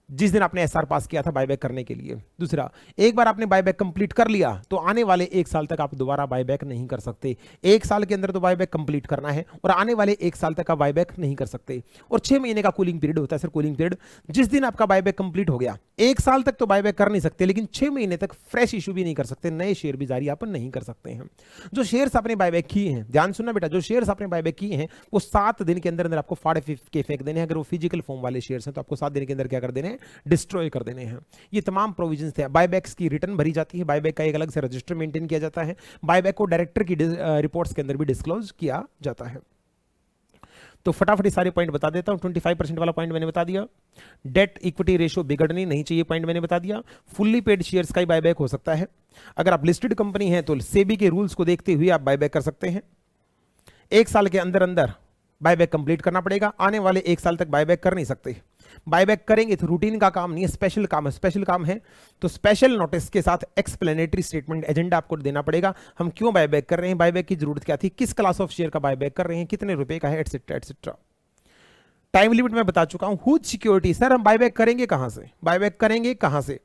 जिस दिन आपने एसआर पास किया था बायबैक करने के लिए। दूसरा, एक बार आपने बायबैक कंप्लीट कर लिया तो आने वाले 1 साल तक आप दोबारा बायबैक नहीं कर सकते। 1 साल के अंदर तो बायबैक कंप्लीट करना है और आने वाले 1 साल तक आप बायबैक नहीं कर सकते। और 6 महीने का कूलिंग पीरियड होता है सर। कूलिंग पीरियड, जिस दिन आपका बायबैक कंप्लीट हो गया, 1 साल तक तो बायबैक कर नहीं सकते, लेकिन 6 महीने तक फ्रेश इशू भी नहीं कर सकते, नए शेयर भी जारी आप नहीं कर सकते हैं। जो शेयर्स आपने बायबैक किए हैं, ध्यान सुनना बेटा, जो शेयर्स आपने बायबैक किए हैं वो 7 दिन के अंदर अंदर आपको फाड़ के फेंक देने हैं। अगर वो फिजिकल फॉर्म वाले शेयर्स हैं तो आपको 7 दिन के अंदर क्या कर देने हैं? डिस्ट्रॉय कर देने हैं। ये तमाम प्रोविजंस थे। बायबैक्स की रिटर्न भरी जाती है, बायबैक का एक अलग से रजिस्टर मेंटेन किया जाता है, बायबैक को डायरेक्टर की रिपोर्ट्स के अंदर भी डिस्क्लोज किया जाता है। तो फटाफट सारे पॉइंट बता देता हूं। 25% वाला पॉइंट मैंने बता दिया, डेट इक्विटी रेशियो बिगड़नी नहीं चाहिए, पॉइंट मैंने बता दिया। फुल्ली पेड शेयर्स का ही बायबैक हो सकता है। अगर आप लिस्टेड कंपनी है तो सेबी के रूल्स को देखते हुए आप बायबैक कर सकते हैं। 1 साल के अंदर अंदर बायबैक कंप्लीट करना पड़ेगा, आने वाले 1 साल तक बायबैक कर नहीं सकते। बायबैक करेंगे तो रूटीन का काम नहीं है, स्पेशल काम है। स्पेशल काम है तो स्पेशल नोटिस के साथ एक्सप्लेनेटरी स्टेटमेंट एजेंडा आपको देना पड़ेगा। हम क्यों बायबैक कर रहे हैं, बायबैक की जरूरत क्या थी, किस क्लास ऑफ शेयर का बायबैक कर रहे हैं, कितने रुपए का है, एटसेट्रा एटसेट्रा। टाइम लिमिट मैं बता चुका हूं। हुज सिक्योरिटी, सर हम बायबैक करेंगे कहां से? बायबैक करेंगे कहां से?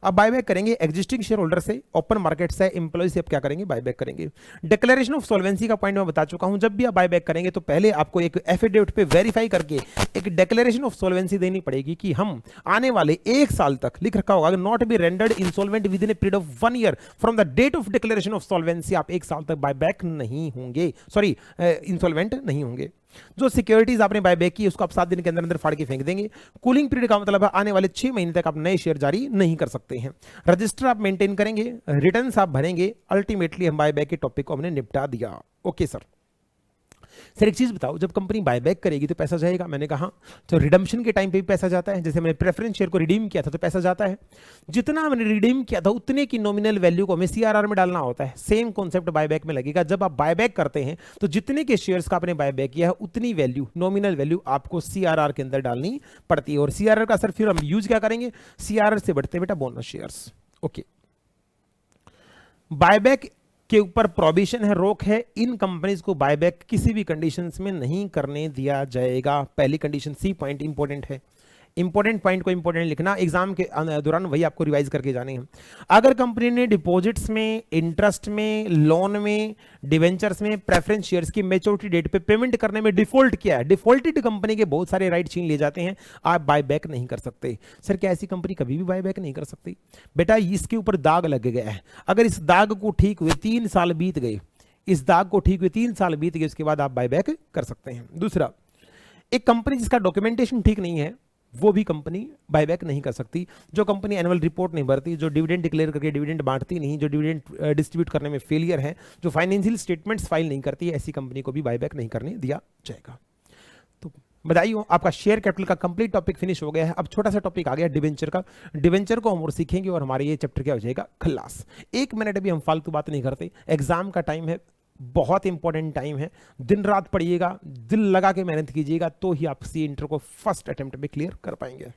अब बायबैक करेंगे एग्जिस्टिंग शेयर होल्डर से, ओपन मार्केट से, एम्प्लॉय से, अब क्या करेंगे बायबैक करेंगे। डिक्लेरेशन ऑफ सॉल्वेंसी का पॉइंट मैं बता चुका हूं, जब भी आप बायबैक करेंगे तो पहले आपको एक एफिडेविट पे वेरीफाई करके एक डिक्लेरेशन ऑफ सॉल्वेंसी देनी पड़ेगी कि हम आने वाले 1 साल तक, लिख रखा होगा not be rendered insolvent within a period of 1 year from the date of declaration of solvency. आप 1 साल तक बायबैक नहीं होंगे, सॉरी इंसॉल्वेंट नहीं होंगे। जो सिक्योरिटीज आपने बायबैक की उसको आप 7 दिन के अंदर अंदर फाड़ के फेंक देंगे। कूलिंग पीरियड का मतलब है आने वाले 6 महीने तक आप नए शेयर जारी नहीं कर सकते हैं। रजिस्टर आप मेंटेन करेंगे, रिटर्न्स आप भरेंगे। अल्टीमेटली हम बायबैक के टॉपिक को हमने निपटा दिया। ओके सर, सर एक चीज बताओ, जब कंपनी बायबैक करेगी तो पैसा जाएगा, मैंने कहा तो रिडम्पशन के टाइम पे भी पैसा जाता है। जैसे मैंने प्रेफरेंस शेयर को रिडीम किया था तो पैसा जाता है, जितना मैंने रिडीम किया था उतने की नॉमिनल वैल्यू को हमें सीआरआर में डालना होता है। सेम कॉन्सेप्ट बायबैक में लगेगा। जब आप बायबैक करते हैं तो जितने के शेयर्स का आपने बायबैक किया है उतनी वैल्यू, नॉमिनल वैल्यू आपको सीआरआर के अंदर डालनी पड़ती है। और सीआरआर का सर फिर हम यूज क्या करेंगे, सीआरआर से बढ़ते बेटा बोनस शेयर्स। ओके, बायबैक के ऊपर प्रोहिबिशन है, रोक है। इन कंपनीज को बायबैक किसी भी कंडीशंस में नहीं करने दिया जाएगा। पहली कंडीशन, सी पॉइंट इंपॉर्टेंट है। इंपॉर्टेंट पॉइंट को इंपॉर्टेंट लिखना, एग्जाम के दौरान वही आपको रिवाइज करके जाने हैं। अगर कंपनी ने डिपॉजिट्स में, इंटरेस्ट में, लोन में, डिवेंचर्स में, प्रेफरेंस शेयर्स की मैच्योरिटी डेट पे पेमेंट करने में डिफॉल्ट किया है, डिफॉल्टेड कंपनी के बहुत सारे राइट छीन लिए जाते हैं, आप बायबैक नहीं कर सकते। सर क्या ऐसी कंपनी कभी भी बायबैक नहीं कर सकती? बेटा इसके ऊपर दाग लग गया है। अगर इस दाग को ठीक हुए 3 साल बीत गए, इस दाग को ठीक हुए 3 साल बीत गए, उसके बाद आप बायबैक कर सकते हैं। दूसरा, एक कंपनी जिसका डॉक्यूमेंटेशन ठीक नहीं है वो भी कंपनी बायबैक नहीं कर सकती। जो कंपनी एनुअल रिपोर्ट नहीं भरती, जो डिविडेंड डिक्लेयर करके डिविडेंड बांटती नहीं, जो डिविडेंड डिस्ट्रीब्यूट करने में फेलियर है, जो फाइनेंशियल स्टेटमेंट्स फाइल नहीं करती, ऐसी कंपनी को भी बायबैक नहीं करने दिया जाएगा। तो बधाई हो, आपका शेयर कैपिटल का कंप्लीट टॉपिक फिनिश हो गया है। अब छोटा सा टॉपिक आ गया डिवेंचर का। डिवेंचर को हम और सीखेंगे और हमारे ये चैप्टर क्या हो जाएगा, खल्लास। 1 मिनट भी हम फालतू बात नहीं करते, एग्जाम का टाइम है, बहुत इंपॉर्टेंट टाइम है। दिन रात पढ़िएगा, दिल लगा के मेहनत कीजिएगा, तो ही आप सी इंटर को फर्स्ट अटेम्प्ट में क्लियर कर पाएंगे।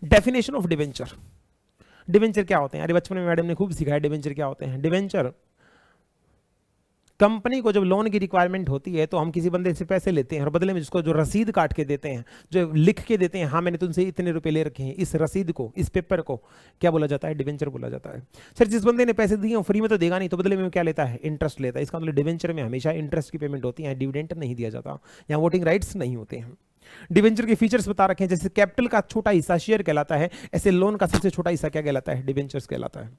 Definition of debenture. डिवेंचर क्या होते हैं? अरे बचपन में मैडम ने खूब सिखाया डिवेंचर क्या होते हैं। डिवेंचर, कंपनी को जब लोन की रिक्वायरमेंट होती है तो हम किसी बंदे से पैसे लेते हैं और बदले में जिसको जो रसीद काट के देते हैं, जो लिख के देते हैं, हाँ मैंने तुमसे इतने रुपए ले रखे हैं, इस रसीद को, इस पेपर को क्या बोला जाता है? डिवेंचर बोला जाता है। सर जिस बंदे ने पैसे दिए फ्री में तो देगा नहीं, तो बदले में क्या लेता है? इंटरेस्ट लेता है। इसका मतलब डिवेंचर में हमेशा इंटरेस्ट की पेमेंट होती है, डिविडेंड नहीं दिया जाता, यहाँ वोटिंग राइट्स नहीं होते हैं। डिवेंचर के फीचर्स बता रखे हैं, जैसे कैपिटल का छोटा हिस्सा शेयर कहलाता है, ऐसे लोन का सबसे छोटा हिस्सा क्या कहलाता है? डिवेंचर्स कहलाता है।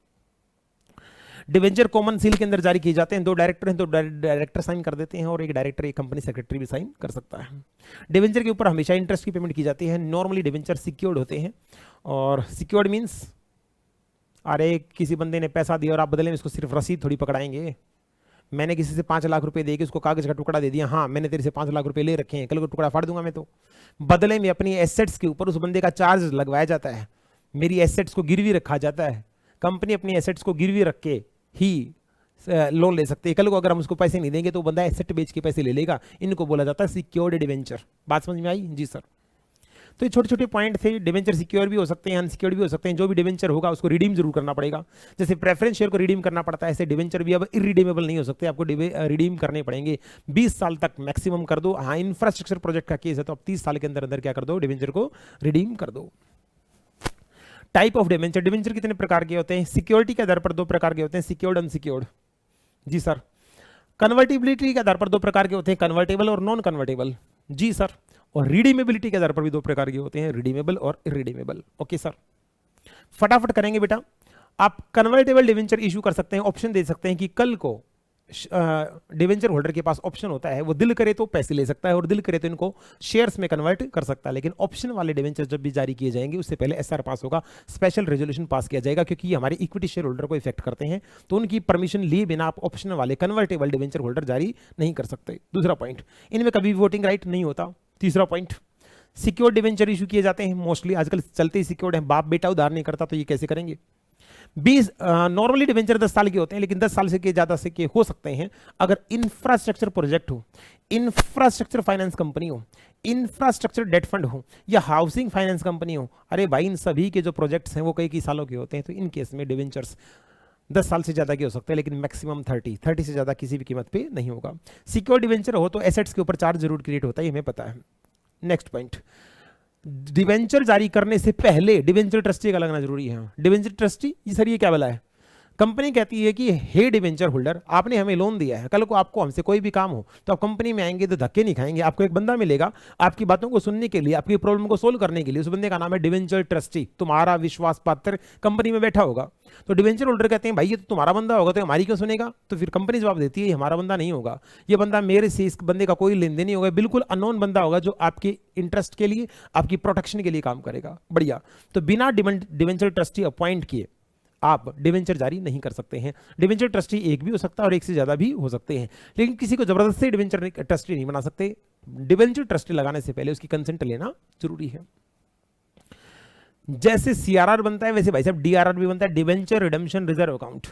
डिवेंचर कॉमन सील के अंदर जारी किए जाते हैं। 2 डायरेक्टर हैं, 2 डायरेक्टर साइन कर देते हैं और एक डायरेक्टर, एक कंपनी सेक्रेटरी भी साइन कर सकता है। डिवेंचर के ऊपर हमेशा इंटरेस्ट की पेमेंट की जाती है। नॉर्मली डिवेंचर सिक्योर्ड होते हैं, और सिक्योर्ड मींस अरे किसी बंदे ने पैसा दिया और आप बदले में इसको सिर्फ रसीद थोड़ी पकड़ाएंगे। मैंने किसी से 5 लाख रुपए दे के उसको कागज का टुकड़ा दे दिया, हाँ मैंने तेरे से 5 लाख रुपए ले रखे हैं, कल को टुकड़ा फाड़ दूंगा मैं, तो बदले में अपनी एसेट्स के ऊपर उस बंदे का चार्ज लगवाया जाता है। मेरी एसेट्स को गिरवी रखा जाता है। कंपनी अपनी एसेट्स को गिरवी रख के ही लोन ले सकते हैं। कल को अगर हम उसको पैसे नहीं देंगे तो बंदा एसेट बेच के पैसे ले लेगा। इनको बोला जाता है सिक्योर्ड डिवेंचर। बात समझ में आई? जी सर। तो ये छोटे छोटे पॉइंट थे। डिवेंचर सिक्योर भी हो सकते हैं, अनसिक्योर्ड भी हो सकते हैं। जो भी डिवेंचर होगा उसको रिडीम जरूर करना पड़ेगा। जैसे प्रेफरेंस शेयर को रिडीम करना पड़ता है, ऐसे डिवेंचर भी अब इरिडीमेबल नहीं हो सकते, आपको रिडीम करने पड़ेंगे। 20 साल तक मैक्सिमम कर दो। हाँ इंफ्रास्ट्रक्चर प्रोजेक्ट का केस है तो अब 30 साल के अंदर अंदर क्या कर दो, डिवेंचर को रिडीम कर दो। Type of debenture. डिवेंचर कितने प्रकार के होते हैं? सिक्योरिटी के आधार पर 2 प्रकार के होते हैं, सिक्योर्ड, अनसिक्योर्ड। जी सर। कन्वर्टिबिलिटी के आधार पर 2 प्रकार के होते हैं, कन्वर्टेबल और नॉन कन्वर्टेबल। जी सर। और रिडीमेबिलिटी के आधार पर भी 2 प्रकार के होते हैं, रिडीमेबल और इरिडीमेबल। ओके सर, फटाफट करेंगे बेटा। आप कन्वर्टेबल डिवेंचर इशू कर सकते हैं, ऑप्शन दे सकते हैं कि कल को डिवेंचर होल्डर के पास ऑप्शन होता है, वो दिल करे तो पैसे ले सकता है और दिल करे तो इनको शेयर्स में कन्वर्ट कर सकता है। लेकिन ऑप्शन वाले डिवेंचर जब भी जारी किए जाएंगे उससे पहले एसआर पास होगा, स्पेशल रेजोल्यूशन पास किया जाएगा, क्योंकि ये हमारे इक्विटी शेयर होल्डर को इफेक्ट करते हैं। तो उनकी परमिशन लिए बिना आप ऑप्शन वाले कन्वर्टेबल डिवेंचर होल्डर जारी नहीं कर सकते। दूसरा पॉइंट, इनमें कभी वोटिंग राइट नहीं होता। तीसरा पॉइंट, सिक्योर्ड डिवेंचर इशू किए जाते हैं, मोस्टली आजकल चलते ही सिक्योर्ड है, बाप बेटा उधार नहीं करता तो ये कैसे करेंगे। 20 नॉर्मली डिवेंचर 10 साल के होते हैं, लेकिन 10 साल से के ज्यादा से के हो सकते हैं अगर इंफ्रास्ट्रक्चर प्रोजेक्ट हो, इंफ्रास्ट्रक्चर फाइनेंस कंपनी हो, इंफ्रास्ट्रक्चर डेट फंड हो या हाउसिंग फाइनेंस कंपनी हो। अरे भाई इन सभी के जो प्रोजेक्ट्स हैं वो कई सालों के होते हैं, तो इन केस में डिवेंचर्स 10 साल से ज्यादा के हो सकते हैं, लेकिन मैक्सिमम 30 से ज्यादा किसी भी कीमत पे नहीं होगा। सिक्योर डिवेंचर हो तो एसेट्स के ऊपर चार्ज जरूर क्रिएट होता है, हमें पता है। नेक्स्ट पॉइंट, डिवेंचर जारी करने से पहले डिवेंचर ट्रस्टी का लगना जरूरी है। डिवेंचर ट्रस्टी ये सर ये क्या बोला है? कंपनी कहती है कि हे डिवेंचर होल्डर, आपने हमें लोन दिया है, कल को आपको हमसे कोई भी काम हो तो आप कंपनी में आएंगे तो धक्के नहीं खाएंगे, आपको एक बंदा मिलेगा आपकी बातों को सुनने के लिए, आपकी प्रॉब्लम को सोल्व करने के लिए। उस बंदे का नाम है डिवेंचर ट्रस्टी, तुम्हारा विश्वास पात्र कंपनी में बैठा होगा। तो डिवेंचर होल्डर कहते हैं भाई ये तो तुम्हारा बंदा होगा तो हमारी क्यों सुनेगा? तो फिर कंपनी जवाब देती है ये हमारा बंदा नहीं होगा, ये बंदा मेरे से, इस बंदे का कोई लेन देन नहीं होगा, बिल्कुल अननोन बंदा होगा जो आपके इंटरेस्ट के लिए, आपकी प्रोटेक्शन के लिए काम करेगा। बढ़िया। तो बिना डिवेंचर ट्रस्टी अपॉइंट किए आप डिवेंचर जारी नहीं कर सकते हैं। डिवेंचर ट्रस्टी एक भी हो सकता है और एक से ज्यादा भी हो सकते हैं, लेकिन किसी को जबरदस्ती डिवेंचर ट्रस्टी नहीं बना सकते। डिवेंचर ट्रस्टी लगाने से पहले उसकी कंसेंट लेना जरूरी है। जैसे सीआरआर बनता है वैसे भाई साहब डीआरआर भी बनता है, डिवेंचर रिडेम्पशन रिजर्व अकाउंट।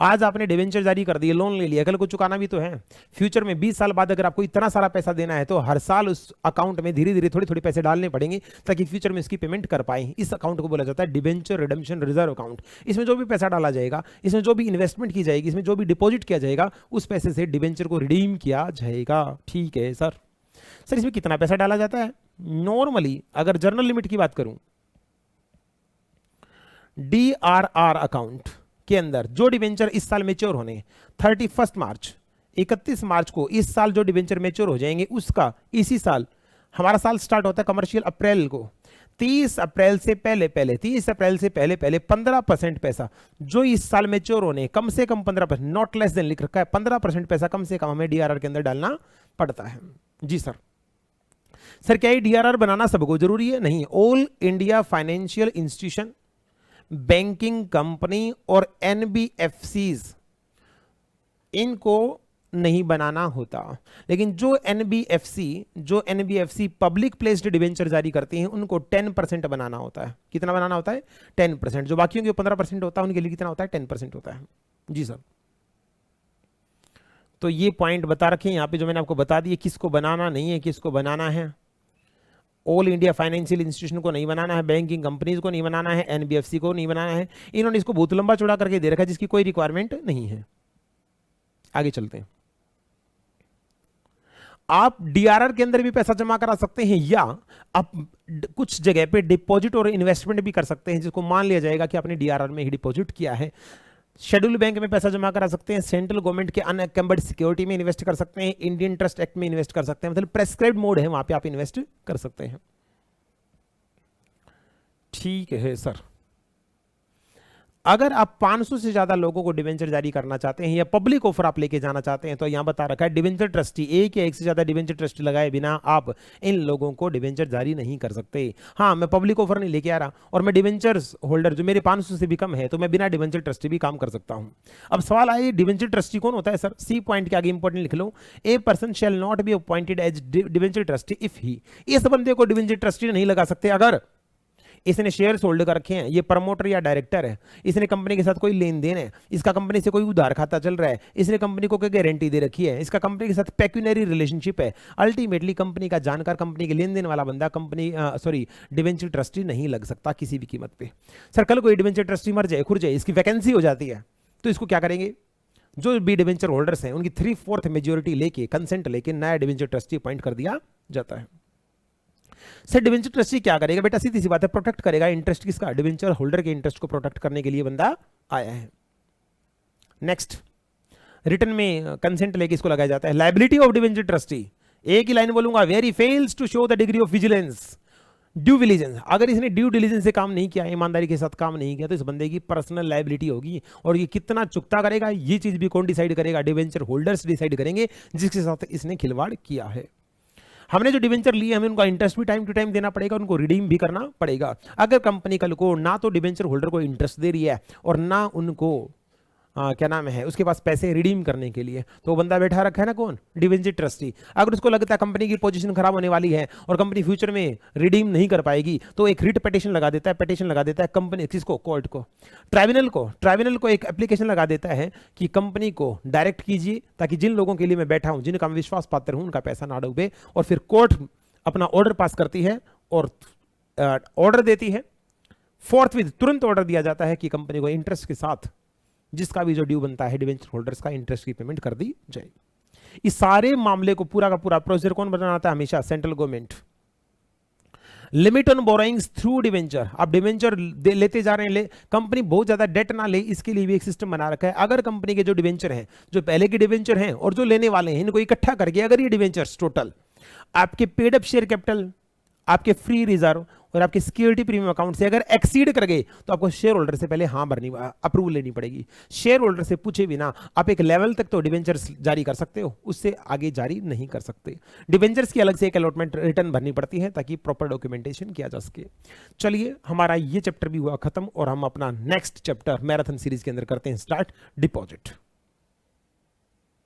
आज आपने डिवेंचर जारी कर दिए, लोन ले लिया, कल को चुकाना भी तो है। फ्यूचर में 20 साल बाद अगर आपको इतना सारा पैसा देना है तो हर साल उस अकाउंट में धीरे धीरे थोड़ी थोड़ी पैसे डालने पड़ेंगे ताकि फ्यूचर में इसकी पेमेंट कर पाए। इस अकाउंट को बोला जाता है डिवेंचर रिडेम्पशन रिजर्व अकाउंट। इसमें जो भी पैसा डाला जाएगा, इसमें जो भी इन्वेस्टमेंट की जाएगी, इसमें जो भी डिपॉजिट किया जाएगा, उस पैसे से डिवेंचर को रिडीम किया जाएगा। ठीक है सर। सर इसमें कितना पैसा डाला जाता है? नॉर्मली अगर जर्नल लिमिट की बात करूं, डीआरआर अकाउंट के अंदर जो डिवेंचर इस साल मेच्योर होने 31 मार्च 31 मार्च को इस साल जो डिवेंचर मेच्योर हो जाएंगे उसका इसी साल, हमारा साल स्टार्ट होता है कमर्शियल अप्रैल को, 30 अप्रैल से पहले 15% पैसा जो इस साल मेच्योर होने, कम से कम 15%, नॉट लेस देन लिख रखा है, 15% पैसा कम से कम हमें डीआरआर के अंदर डालना पड़ता है। जी सर। सर क्या ये डीआरआर बनाना सबको जरूरी है? नहीं। All India financial institution, banking company और एनबीएफसीज इनको नहीं बनाना होता, लेकिन जो एनबीएफसी पब्लिक प्लेस्ड डिवेंचर जारी करती हैं उनको 10% बनाना होता है। कितना बनाना होता है? 10%। जो बाकियों के 15% होता है उनके लिए कितना होता है? 10% होता है। जी सर। तो ये पॉइंट बता रखे यहां पे जो मैंने आपको बता दिए, किसको बनाना नहीं है, किसको बनाना है। ऑल इंडिया फाइनेंशियल इंस्टीट्यूशन को नहीं बनाना है, बैंकिंग कंपनीज को नहीं बनाना है, एनबीएफसी को नहीं बनाना है। इन्होंने इसको बहुत लंबा चौड़ा करके दे रखा है जिसकी कोई रिक्वायरमेंट नहीं है। आगे चलते हैं। आप डीआरआर के अंदर भी पैसा जमा करा सकते हैं या आप कुछ जगह पे डिपॉजिट और इन्वेस्टमेंट भी कर सकते हैं, जिसको मान लिया जाएगा कि आपने डीआरआर में ही डिपॉजिट किया है। शेड्यूल बैंक में पैसा जमा करा सकते हैं, सेंट्रल गवर्नमेंट के अनएकम्बर्ड सिक्योरिटी में इन्वेस्ट कर सकते हैं, इंडियन ट्रस्ट एक्ट में इन्वेस्ट कर सकते हैं, मतलब प्रेस्क्राइब्ड मोड है वहां पे आप इन्वेस्ट कर सकते हैं। ठीक है सर। अगर आप 500 से ज्यादा लोगों को डिवेंचर जारी करना चाहते हैं या पब्लिक ऑफर आप लेके जाना चाहते हैं तो यहां बता रखा है डिवेंचर ट्रस्टी, एक या एक से ज्यादा डिवेंचर ट्रस्टी लगाए बिना आप इन लोगों को डिवेंचर जारी नहीं कर सकते। हाँ, मैं पब्लिक ऑफर नहीं लेके आ रहा और मैं डिवेंचर होल्डर जो मेरे 500 से भी कम है तो मैं बिना डिवेंचर ट्रस्टी भी काम कर सकता हूं। अब सवाल आए डिवेंचर ट्रस्टी कौन होता है सर? सी पॉइंट के आगे इंपॉर्टेंट लिख लो, a person shall not be appointed as debenture trustee if he. इस बंदे को डिवेंचर ट्रस्टी नहीं लगा सकते अगर इसने शेयर्स होल्ड कर रखे हैं, ये प्रमोटर या डायरेक्टर है, इसने कंपनी के साथ कोई लेन देन है, इसका कंपनी से कोई उधार खाता चल रहा है, इसने कंपनी को कोई गारंटी दे रखी है, इसका कंपनी के साथ पेक्यूनरी रिलेशनशिप है, अल्टीमेटली कंपनी का जानकार, कंपनी के लेन देन वाला बंदा डिवेंचर ट्रस्टी नहीं लग सकता किसी भी कीमत पे। सर कल कोई डिवेंचर ट्रस्टी मर जाए, खुर जाए, इसकी वैकेंसी हो जाती है तो इसको क्या करेंगे? जो भी डिवेंचर होल्डर्स हैं उनकी 3/4 मेजोरिटी लेके, कंसेंट लेके नया डिवेंचर ट्रस्टी अपॉइंट कर दिया जाता है। सर डिवेंचर ट्रस्टी क्या करेगा? बेटा सीधी सी बात है, प्रोटेक्ट करेगा इंटरेस्ट किसका? डिवेंचर होल्डर के इंटरेस्ट को प्रोटेक्ट करने के लिए बंदा आया है। नेक्स्ट, रिटर्न में कंसेंट लेके इसको लगाया जाता है। लायबिलिटी ऑफ डिवेंचर ट्रस्टी, एक ही लाइन बोलूंगा, very fails to show the degree of vigilance due diligence. अगर इसने ड्यू डिलीजेंस से काम नहीं किया, ईमानदारी के साथ काम नहीं किया तो इस बंदे की पर्सनल लायबिलिटी होगी और ये कितना चुकता करेगा ये चीज भी कौन डिसाइड करेगा? डिवेंचर होल्डर्स डिसाइड करेंगे जिसके साथ इसने खिलवाड़ किया है। हमने जो डिवेंचर लिए हमें उनका इंटरेस्ट भी टाइम टू टाइम देना पड़ेगा, उनको रिडीम भी करना पड़ेगा। अगर कंपनी कल को ना तो डिवेंचर होल्डर को इंटरेस्ट दे रही है और ना उनको क्या नाम है उसके पास पैसे रिडीम करने के लिए, तो बंदा बैठा रखा है ना कौन? Debenture trustee. अगर उसको लगता है कंपनी की पोजीशन खराब होने वाली है और कंपनी फ्यूचर में रिडीम नहीं कर पाएगी तो एक रिट पिटीशन लगा देता है, कंपनी किसको? कोर्ट को, ट्राइब्यूनल को एक एप्लीकेशन लगा देता है कि कंपनी को डायरेक्ट कीजिए ताकि जिन लोगों के लिए मैं बैठा हूं, जिनका मैं विश्वास पात्र हूं, उनका पैसा ना डूबे। और फिर कोर्ट अपना ऑर्डर पास करती है और ऑर्डर देती है, फोर्थविथ तुरंत ऑर्डर दिया जाता है कि कंपनी को इंटरेस्ट के साथ जिसका भी जो ड्यू बनता है डिवेंचर होल्डर्स का, इंटरेस्ट की पेमेंट कर दी जाए। इस सारे मामले को पूरा का पूरा प्रोसीजर कौन बनाता है? हमेशा central government. Limit on borrowings through debenture, आप डिवेंचर लेते जा रहे हैं, कंपनी बहुत ज्यादा डेट ना ले, इसके लिए भी एक सिस्टम बना रखा है। अगर कंपनी के जो डिवेंचर हैं, जो पहले के डिवेंचर हैं और जो लेने वाले हैं, इनको इकट्ठा करके अगर ये डिवेंचर्स टोटल आपके पेड अप शेयर कैपिटल, आपके फ्री रिजर्व और आपके सिक्योरिटी प्रीमियम अकाउंट से अगर एक्सीड कर गए, तो आपको शेयर होल्डर से पहले हाँ भरनी, अप्रूवल लेनी पड़ेगी। शेयर होल्डर से पूछे बिना आप एक लेवल तक तो डिवेंचर्स जारी कर सकते हो, उससे आगे जारी नहीं कर सकते। डिवेंचर्स की अलग से एक अलॉटमेंट रिटर्न भरनी पड़ती है ताकि प्रॉपर डॉक्यूमेंटेशन किया जा सके। चलिए, हमारा ये चैप्टर भी हुआ खत्म और हम अपना नेक्स्ट चैप्टर मैराथन सीरीज के अंदर करते हैं स्टार्ट, डिपॉजिट।